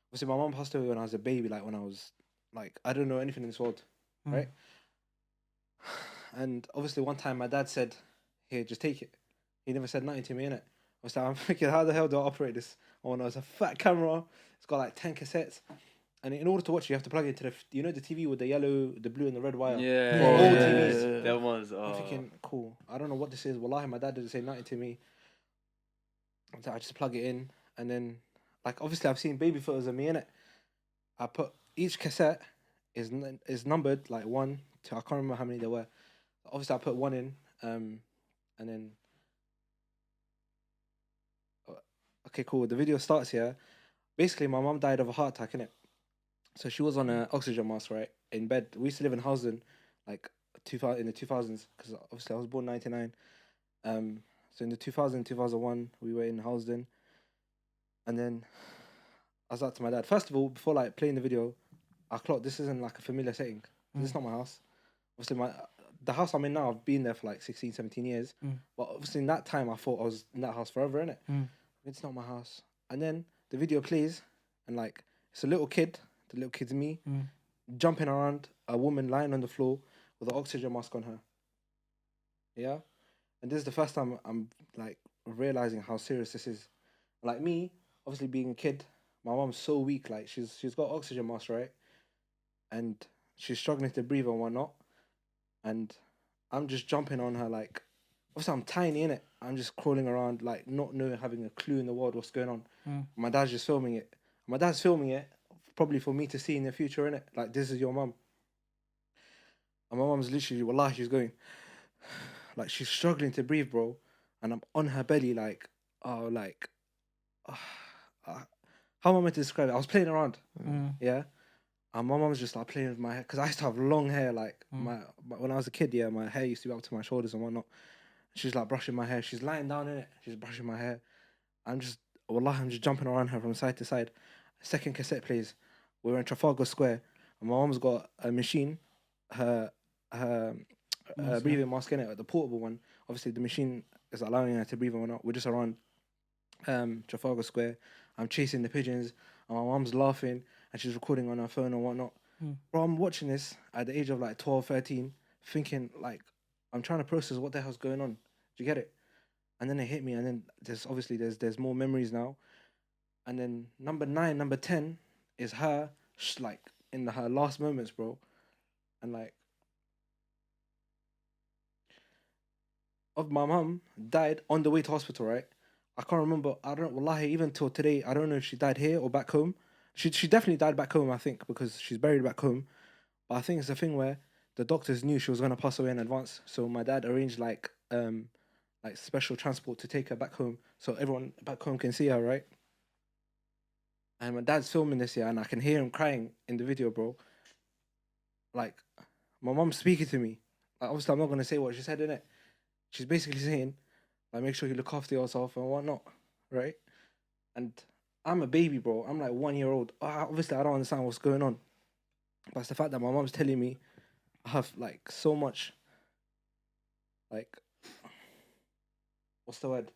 Obviously, my mom passed away when I was a baby, like when I was like, I don't know anything in this world, right? And obviously, one time my dad said, "Here, just take it." He never said nothing to me, innit? I was like, I'm thinking, how the hell do I operate this? Oh no, it's a fat camera. It's got like 10 cassettes. And in order to watch it, you have to plug it into you know the TV with the yellow, the blue and the red wire? Yeah. Old TVs. That was. I'm thinking, cool. I don't know what this is. Wallahi, my dad didn't say nothing to me. So I just plug it in. And then, like, obviously I've seen baby photos of me, innit? I put, each cassette is numbered, like 1 to, I can't remember how many there were. Obviously I put 1 in, and then, okay, cool. The video starts here. Basically, my mum died of a heart attack, innit? So she was on an oxygen mask, right, in bed. We used to live in Housden, like in the 2000s, because obviously I was born 99. So in the 2001, we were in Housden, and then I was out to my dad. First of all, before like playing the video, I clocked this isn't like a familiar setting. This is not my house. Obviously, the house I'm in now, I've been there for like 16, 17 years. But obviously in that time, I thought I was in that house forever, innit? It's not my house. And then the video plays, and like it's a little kid. The little kid's me, jumping around a woman lying on the floor with an oxygen mask on her. Yeah? And this is the first time I'm like realizing how serious this is. Like me, obviously being a kid, my mom's so weak, like she's got oxygen mask, right? And she's struggling to breathe and whatnot. And I'm just jumping on her, like, obviously I'm tiny, innit? I'm just crawling around, like, not knowing, having a clue in the world what's going on. My dad's just filming it. My dad's filming it probably for me to see in the future, innit? Like, this is your mum. And my mum's literally, wallahi, she's going, like, she's struggling to breathe, bro. And I'm on her belly, like, how am I meant to describe it? I was playing around, yeah? And my mum's just, like, playing with my hair. Because I used to have long hair, like, when I was a kid, yeah, my hair used to be up to my shoulders and whatnot. She's, like, brushing my hair. She's lying down in it. She's brushing my hair. I'm just jumping around her from side to side. Second cassette plays. We were in Trafalgar Square. And my mom's got a machine, her breathing mask in it, the portable one. Obviously, the machine is allowing her to breathe and whatnot. We're just around Trafalgar Square. I'm chasing the pigeons, and my mom's laughing, and she's recording on her phone and whatnot. Bro, I'm watching this at the age of like 12, 13, thinking like, I'm trying to process what the hell's going on. Do you get it? And then it hit me, and then there's more memories now. And then number 9, number 10 is her, like in her last moments, bro. And like, my mum died on the way to hospital, right? I can't remember. I don't. Wallahi, even till today, I don't know if she died here or back home. She definitely died back home, I think, because she's buried back home. But I think it's a thing where the doctors knew she was gonna pass away in advance, so my dad arranged like special transport to take her back home, so everyone back home can see her, right? And my dad's filming this year, and I can hear him crying in the video, bro. Like, my mom's speaking to me. Like, obviously, I'm not gonna say what she said in it. She's basically saying, like, make sure you look after yourself and whatnot, right? And I'm a baby, bro. I'm like 1 year old. Obviously, I don't understand what's going on. But it's the fact that my mom's telling me I have, like, so much, like, what's the word?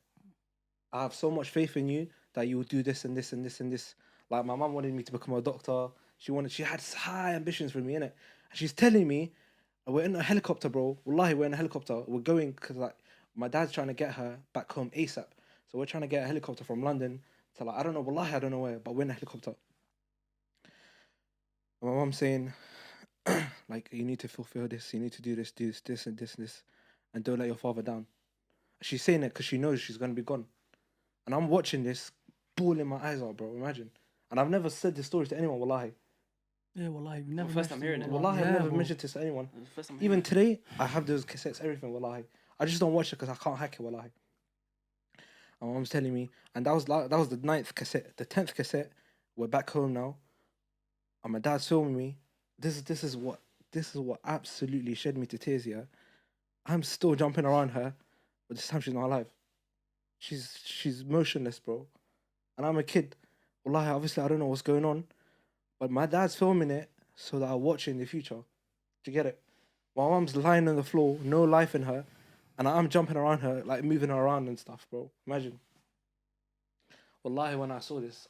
I have so much faith in you that you will do this and this and this and this. Like, my mom wanted me to become a doctor. She had high ambitions for me, innit? And she's telling me, we're in a helicopter, bro. Wallahi, we're in a helicopter. We're going, because, like, my dad's trying to get her back home ASAP. So we're trying to get a helicopter from London to, like, I don't know, wallahi, I don't know where, but we're in a helicopter. And my mom's saying, like, you need to fulfill this, you need to do this, and this, and don't let your father down. She's saying it because she knows she's going to be gone. And I'm watching this, bawling my eyes out, bro, imagine. And I've never said this story to anyone, wallahi. Yeah, wallahi, you've never. First time hearing it. Wallahi, I've never mentioned this to anyone. Even today, I have those cassettes, everything, wallahi. I just don't watch it because I can't hack it, wallahi. And my mom's telling me, and that was the 9th cassette. The 10th cassette, we're back home now. And my dad's filming me. This is what absolutely shed me to tears here. I'm still jumping around her, but this time she's not alive. She's motionless, bro. And I'm a kid. Wallahi, obviously I don't know what's going on. But my dad's filming it so that I'll watch it in the future. Do you get it? My mom's lying on the floor, no life in her, and I'm jumping around her, like moving her around and stuff, bro. Imagine. Wallahi, when I saw this.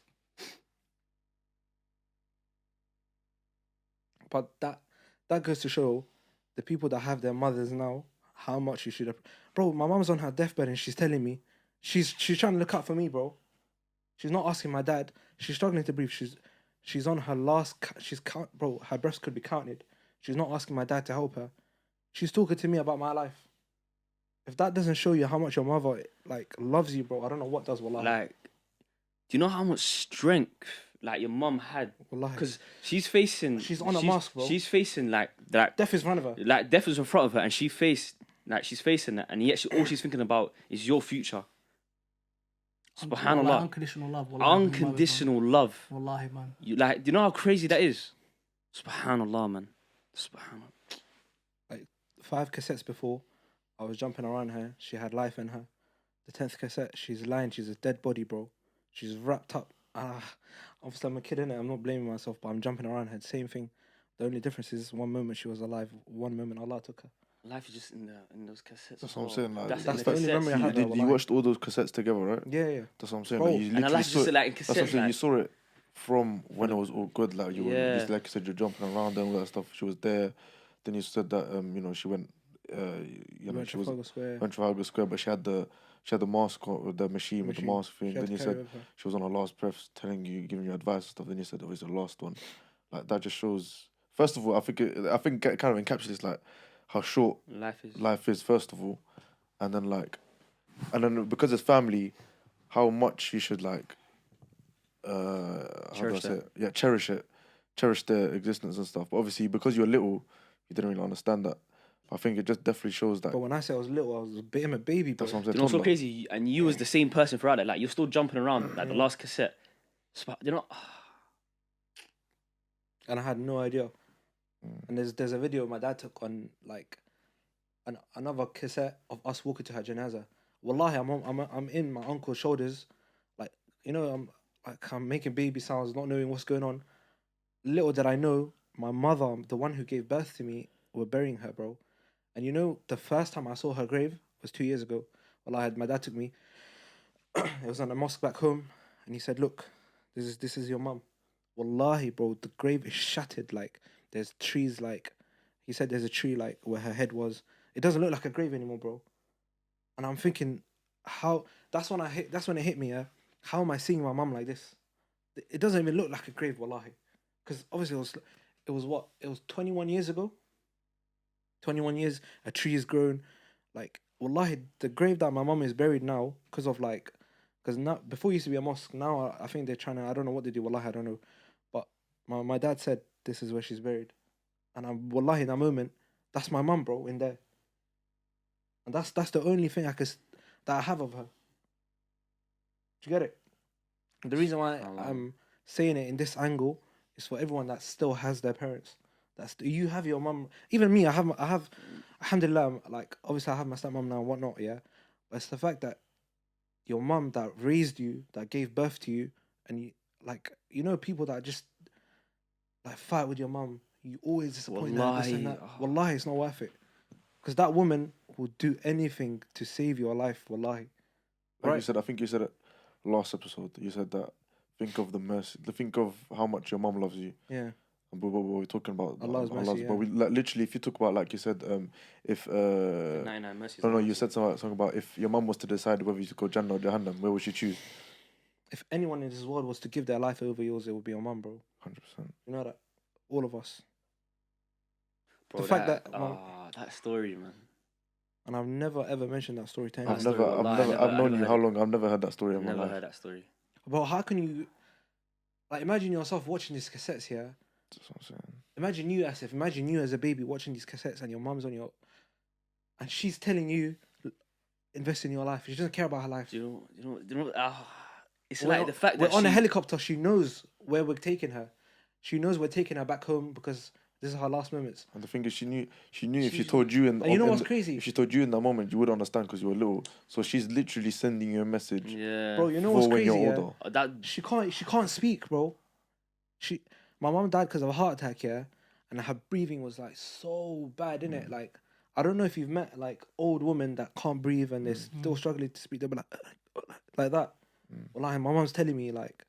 But that goes to show the people that have their mothers now, how much you should have. Bro, my mom's on her deathbed and she's telling me, she's trying to look out for me, bro. She's not asking my dad. She's struggling to breathe. She's on her last. Bro, her breaths could be counted. She's not asking my dad to help her. She's talking to me about my life. If that doesn't show you how much your mother like loves you, bro, I don't know what does. Wallahi. Like, do you know how much strength like your mum had? Wallahi. Because she's facing. She's on a mask, bro. She's facing like death is in front of her. Like death is in front of her, and she's facing that, and yet all she's thinking about is your future. Subhanallah. Unconditional love. Unconditional love. Wallahi, man. You like, do you know how crazy that is? Subhanallah, man. Subhanallah. Like 5 cassettes before, I was jumping around her. She had life in her. The 10th cassette, she's lying. She's a dead body, bro. She's wrapped up. Obviously, I'm a kid, innit? I'm not blaming myself, but I'm jumping around her. Same thing. The only difference is one moment she was alive. One moment Allah took her. Life is just in those cassettes. That's what I'm saying. Like, that's the only memory I had. You watched all those cassettes together, right? Yeah. That's what I'm saying. Bro, Like, you and I like just like in cassettes. that's what I'm saying. Like, You saw it from when it was all good. Like you were, like you said, you're jumping around and all that stuff. She was there. Then you said that she went. She went Trafalgar Square, but she had the mask on, the machine with the mask thing. Then you said she was on her last breath, telling you, giving you advice and stuff. Then you said it was the last one. Like that just shows. First of all, I think it kind of encapsulates like how short life is. First of all, and then because it's family, how much you should like. How do I say it? Yeah, cherish it, cherish their existence and stuff. But obviously, because you're little, you didn't really understand that. I think it just definitely shows that. But when I say I was little, I was a baby. That's what I'm saying. You know, so crazy, and you was the same person throughout it. Like you're still jumping around, like the last cassette. You know. And I had no idea. And there's a video my dad took on like another cassette of us walking to her janaza. Wallahi, I'm in my uncle's shoulders, like I'm making baby sounds, not knowing what's going on. Little did I know, my mother, the one who gave birth to me, were burying her, bro. And you know, the first time I saw her grave was 2 years ago. Well, my dad took me. It was on a mosque back home, and he said, "Look, this is your mum." Wallahi, bro, the grave is shattered. Like there's trees. Like he said, there's a tree like where her head was. It doesn't look like a grave anymore, bro. And I'm thinking, how? That's when it hit me. Yeah, how am I seeing my mum like this? It doesn't even look like a grave, wallahi. Because obviously it was what? It was 21 years ago. 21 years, a tree is grown. Like, wallahi, the grave that my mum is buried now, because now, before it used to be a mosque, now I think they're trying to, I don't know what they do, wallahi, I don't know. But my dad said, this is where she's buried. And wallahi, in that moment, that's my mum, bro, in there. And that's the only thing that I have of her. Do you get it? The reason why I'm saying it in this angle is for everyone that still has their parents. You have your mum. Even me, I have, alhamdulillah, like, obviously I have my stepmom now and whatnot, yeah? But it's the fact that your mum that raised you, that gave birth to you, and you, like, you know, people that just, like, fight with your mum, you always disappoint her, this and that. Wallahi, it's not worth it. Because that woman will do anything to save your life, wallahi. Like you said, I think you said it last episode. You said that think of the mercy, think of how much your mum loves you. Yeah. But we're talking about Allah's mercy, yeah. But we literally, if you talk about, like you said, if 99 mercies. no, you said something about if your mum was to decide whether you should go Jannah or Jahannam, where would she choose? If anyone in this world was to give their life over yours, it would be your mum, bro. 100%. You know that, all of us. Bro, The fact that that story, man. And I've never ever mentioned that story to anyone. I've known you how long? I've never heard that story in my life. Never heard that story. But how can you, like, imagine yourself watching these cassettes here. That's what I'm saying. Imagine you as a baby watching these cassettes and your mum's and she's telling you, invest in your life. She doesn't care about her life. Do you know, it's like the fact we're that on a helicopter. She knows where we're taking her. She knows we're taking her back home because this is her last moments. And the thing is, she knew if she told you and you know what's crazy? If she told you in that moment, you would understand because you were little. So she's literally sending you a message. Yeah. Bro, you know what's crazy? When you're older. That she can't speak, bro. My mum died because of a heart attack, yeah, and her breathing was like so bad, innit? Like, I don't know if you've met like old women that can't breathe and they're still struggling to speak. They'll be like that. Well, like my mum's telling me like,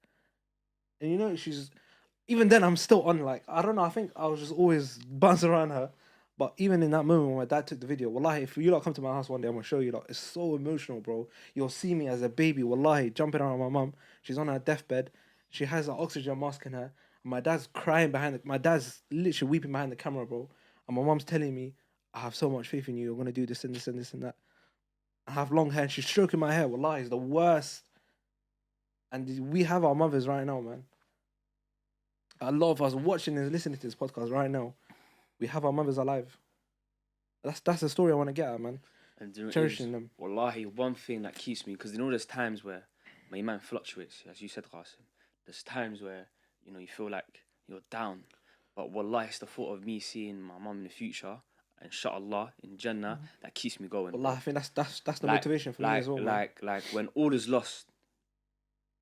and you know she's. Even then, I'm still on, like, I don't know, I think I was just always bouncing around her. But even in that moment when my dad took the video, wallahi, if you lot come to my house one day, I'm going to show you, it's so emotional, bro. You'll see me as a baby, wallahi, jumping around my mum. She's on her deathbed. She has an oxygen mask in her. And my dad's crying my dad's literally weeping behind the camera, bro. And my mum's telling me, I have so much faith in you. You're going to do this and this and this and that. I have long hair and she's stroking my hair. Wallahi, it's the worst. And we have our mothers right now, man. A lot of us watching and listening to this podcast right now, we have our mothers alive. That's the story I want to get at, man. And do you know cherishing them. Wallahi, one thing that keeps me, because you know there's times where my iman fluctuates, as you said, Qasim. There's times where, you know, you feel like you're down. But wallahi, it's the thought of me seeing my mum in the future, inshallah, in Jannah, that keeps me going. Wallahi, I think that's the motivation for me as well, man. Like when all is lost,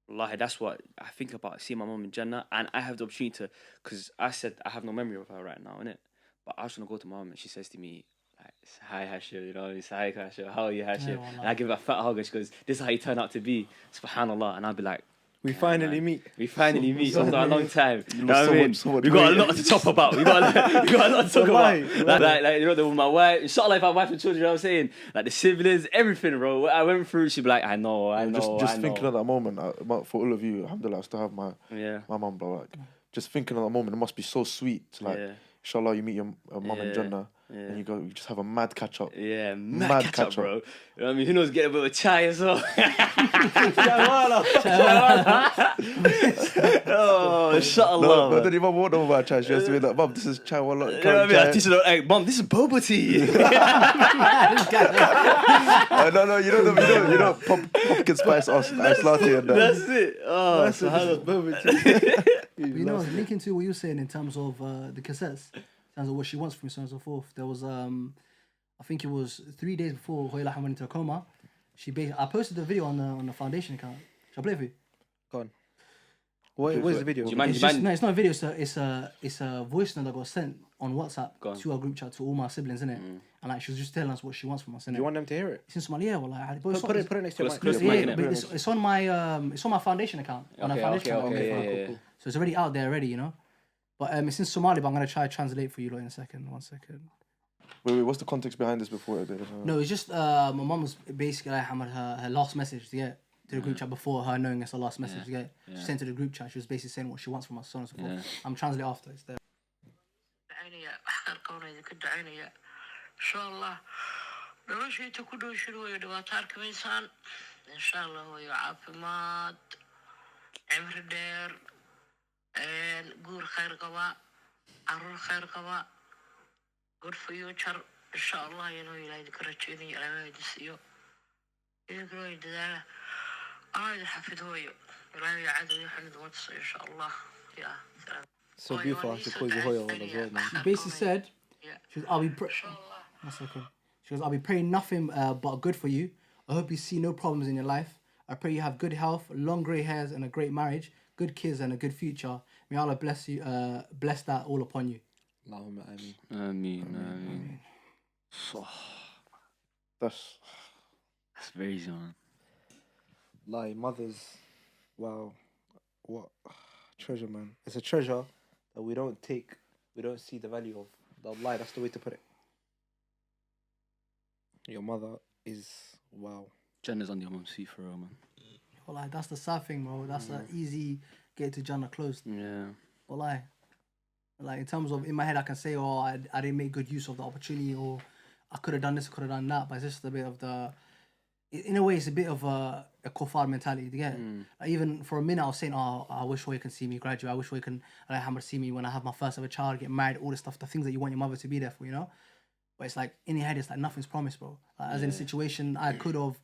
wallahi, that's what I think about, seeing my mum in Jannah, and I have the opportunity to, because I said I have no memory of her right now, innit? But I was going to go to my mum and she says to me, like, hi Hashim, you know, it's hi Hashim, how are you Hashim? Yeah, and I give her a fat hug and she goes, this is how you turn out to be, subhanallah. And I'll be like, We finally meet after a long time. You know lost what I mean? so much We got a weight. lot to talk about. We got a lot to talk Why? about. Like, you know, with my wife, inshallah, if I have wife and children, you know what I'm saying? Like the siblings, everything, bro. What I went through, she'd be like, I know. Just thinking of that moment, for all of you, alhamdulillah, I still have my mum, bro. Like, just thinking of that moment, it must be so sweet. Like, inshallah, you meet your mum in Jannah. Yeah. And you just have a mad catch up. Yeah, mad catch up, bro. You know what I mean? Who knows, get a bit of chai as well. Oh, inshallah. No, but then if mum won't know about chai, she has to be like, mum, this is chai wala. You know what I mean? I teach her, hey, mum, this is boba tea. No, you know, pumpkin spice ice latte and that. That's it. Oh, That's boba tea. You know, linking to what you were saying in terms of the cassettes, in terms of what she wants from me, so on and so forth. There was, I think it was 3 days before Hoyla went into a coma. I posted the video on the foundation account. Shall I play it for you? Go on. What is the video? Do you mind? It's just, no, it's not a video. It's a voice note that got sent on WhatsApp to our group chat to all my siblings, innit? And like she was just telling us what she wants from us, innit? Do you want them to hear it? It's in Somalia, well, like, Put it next to your mic. Close yeah, mic, innit? but it's on my foundation account. On our foundation account. Yeah. So it's already out there already, you know. But it's in Somali, but I'm gonna try to translate for you lot in a second. 1 second. Wait, what's the context behind this before it? No, it's just my mum was basically like, her last message to get to the group chat before her knowing it's her last message to get. She sent to the group chat. She was basically saying what she wants from us, so on and so forth. I'm translating after. It's there. إن شاء الله noloshii ku dhowshin way dhibaato arkaysaan insha Allah way caafimaad cimri dheer guur khayr qaba caruur khayr qaba good future insha Allah inuu ilaahay ka rajeeyo ilaahay disiyo ilaahay dadaala aad xafidooyo ilaahay cadow yaxmid wats insha Allah ya So beautiful. I should call you Hoyle as well, man. She basically said, she goes, I'll be praying nothing but good for you. I hope you see no problems in your life. I pray you have good health, long grey hairs, and a great marriage, good kids, and a good future. May Allah bless you, bless that all upon you. Allahumma ameen. Ameen. That's very zone. Like mothers, wow, what treasure, man. It's a treasure that we don't see the value of. Wallahi, that's the way to put it. Your mother is wow. Jannah's on your mum's feet for real, man. Well, like, that's the sad thing, bro. That's an easy get to Jannah closed. Yeah. Well, like in terms of in my head, I can say, oh, I didn't make good use of the opportunity, or I could have done this, could have done that. But it's just a bit of in a way, it's a bit of a kuffar mentality to get. Like, even for a minute, I was saying, oh, I wish we can see me graduate. I wish we can see me when I have my first ever child, get married, all this stuff, the things that you want your mother to be there for, you know. But it's like in your head, it's like nothing's promised, bro. Like, as in a situation, I could have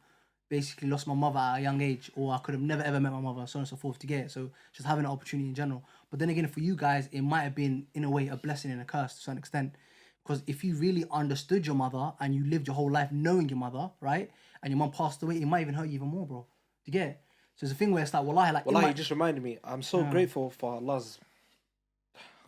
basically lost my mother at a young age, or I could have never ever met my mother, so on and so forth, to get it. So just having an opportunity in general. But then again, for you guys, it might have been in a way a blessing and a curse to a certain extent, because if you really understood your mother and you lived your whole life knowing your mother, right, and your mom passed away, it might even hurt you even more, bro. Do you get it? So it's a thing where it's like, wallahi, you just reminded me. I'm so grateful for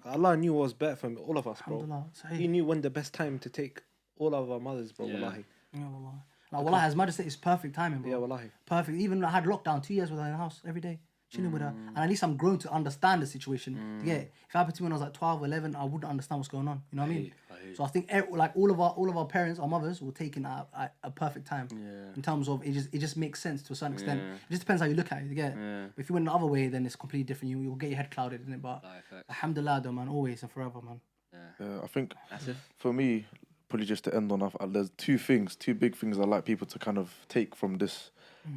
Allah knew what was better for all of us, bro. He knew when the best time to take all of our mothers, bro. Wallahi. Yeah, wallahi. Like, wallahi, as much as it's perfect timing, bro. Yeah, wallahi. Perfect. Even I had lockdown 2 years with her in the house every day, chilling with her. And at least I'm grown to understand the situation. Yeah. If it happened to me when I was like 12, 11, I wouldn't understand what's going on. You know what I mean? So I think like all of our parents, our mothers, will take in at a perfect time. Yeah. In terms of it just makes sense to a certain extent. It just depends how you look at it. You get it? Yeah. But if you went the other way, then it's completely different. You'll get your head clouded, isn't it? But alhamdulillah, though, man, always and forever, man. Yeah, I think for me, probably just to end on, there's two big things I like people to kind of take from this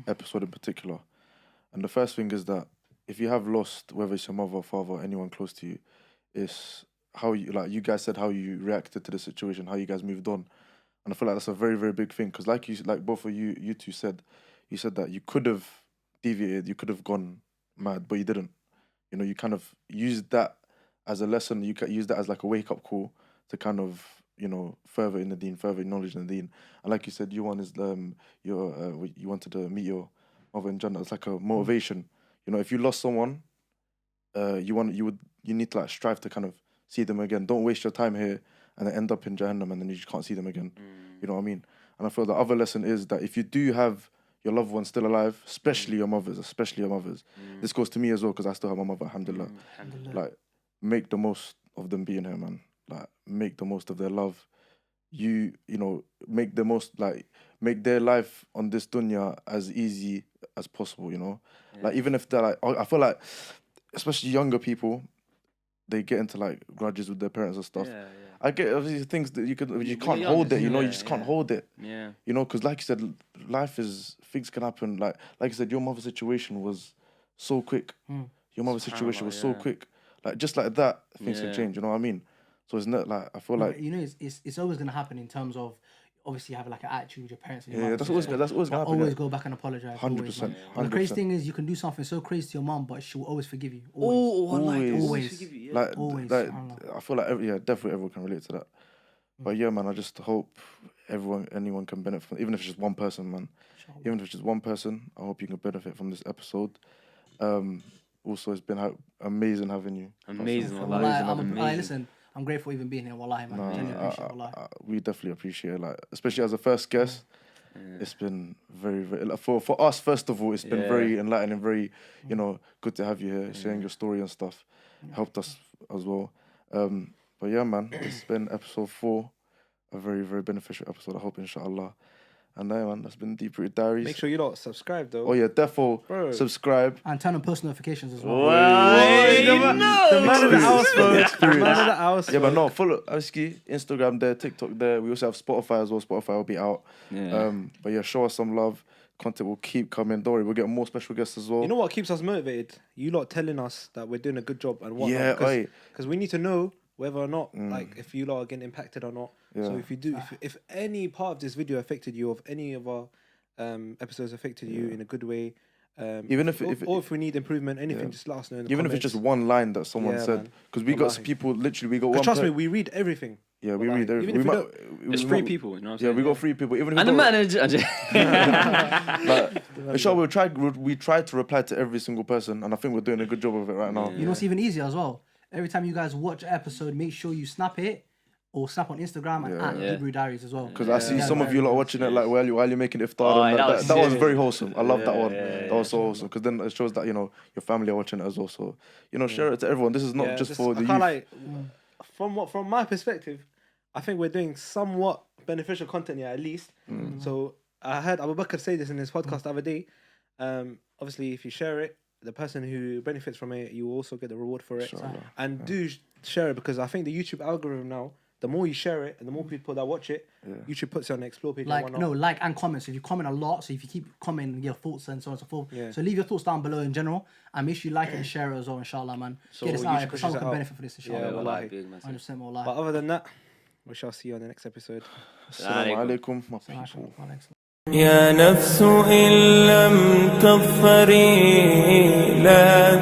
episode in particular. And the first thing is that if you have lost, whether it's your mother, father, anyone close to you, it's how you, like you guys said, how you reacted to the situation, how you guys moved on. And I feel like that's a very, very big thing. Because like both of you two said, you said that you could have deviated, you could have gone mad, but you didn't. You know, you kind of used that as a lesson. You can use that as like a wake-up call to kind of, you know, further in the deen, further knowledge in the deen. And like you said, you wanted to meet your mother in Jannah. It's like a motivation. You know, if you lost someone, you need to like strive to kind of see them again. Don't waste your time here and then end up in Jahannam and then you just can't see them again. You know what I mean? And I feel the other lesson is that if you do have your loved ones still alive, especially your mothers, this goes to me as well because I still have my mother, alhamdulillah. Like, make the most of them being here, man. Like, make the most of their love. You know, make their life on this dunya as easy as possible, you know? Like, even if they're like, I feel like, especially younger people, they get into like grudges with their parents and stuff. I get obviously things that you can't hold it, you know, you just can't hold it. Yeah. You know, because like you said, things can happen. Like you said, your mother's situation was so quick. Your mother's situation was so quick. Like, just like that, things can change, you know what I mean? So it's not like, I feel like... You know, it's always going to happen in terms of, obviously you have like an attitude with your parents. And your mom, that's always going to happen. Always go back and apologize. 100%. The crazy thing is you can do something so crazy to your mom, but she will always forgive you. Always Forgive you, yeah. Always. I feel like definitely everyone can relate to that. But yeah, man, I just hope anyone can benefit from, even if it's just one person, man. Even if it's just one person, I hope you can benefit from this episode. also it's been amazing having you. Amazing. Wallahi, Wallahi. Amazing. listen, I'm grateful even being here. Wallahi, man. Genuinely appreciate it, wallahi. We definitely appreciate it, like especially as a first guest. It's been very, very like, for us. First of all, it's been very enlightening, very good to have you here, sharing your story and stuff. Helped us as well. But yeah, man, it's been episode 4, a very, very beneficial episode. I hope, inshallah. And then, man, that's been Deep Rooted Diaries. Make sure you lot subscribe though. Oh yeah, defo subscribe. And turn on post notifications as well. The man of the house, bro. The man of the house. Yeah, but no, follow Aski, Instagram there, TikTok there. We also have Spotify as well. Spotify will be out. Yeah. But yeah, show us some love. Content will keep coming. Don't worry, we'll get more special guests as well. You know what keeps us motivated? You lot telling us that we're doing a good job and whatnot. Yeah, because we need to know whether or not, like, if you lot are getting impacted or not. Yeah. So if you do, if any part of this video affected you, or if any of our episodes affected you in a good way, even if we need improvement, anything, just let us know in the even comments. if it's just one line that someone said, because we got people literally, we got one. Trust me, we read everything. Yeah, we read everything. Even if There's 3 people, you know what I'm saying? Yeah, we got 3 people. Even if And the manager. inshallah, we try to reply to every single person, and I think we're doing a good job of it right now. You know what's even easier as well? Every time you guys watch an episode, make sure you snap it or snap on Instagram and at Deep Rooted Diaries as well. Because I see some of you lot watching it like while you're making iftar. And that was very wholesome. I love that one. That was so wholesome. Because then it shows that your family are watching it as well. So share it to everyone. This is not just for the youth. From my perspective, I think we're doing somewhat beneficial content here at least. So I heard Abu Bakr say this in his podcast the other day. Obviously, if you share it, the person who benefits from it, you will also get the reward for it. And do share it, because I think the YouTube algorithm now, the more you share it and the more people that watch it, YouTube puts it on the explore page. Like and comments. If you comment a lot, so if you keep commenting your thoughts and so on and so forth, so leave your thoughts down below in general, and make sure you like it and share it as well, inshallah, man. So get this out, because someone can benefit from this, inshallah. Yeah, wallahi. 100% wallahi. But other than that, we shall see you on the next episode. Assalamu alaikum, my people. يا نفس إن لم تظفري لا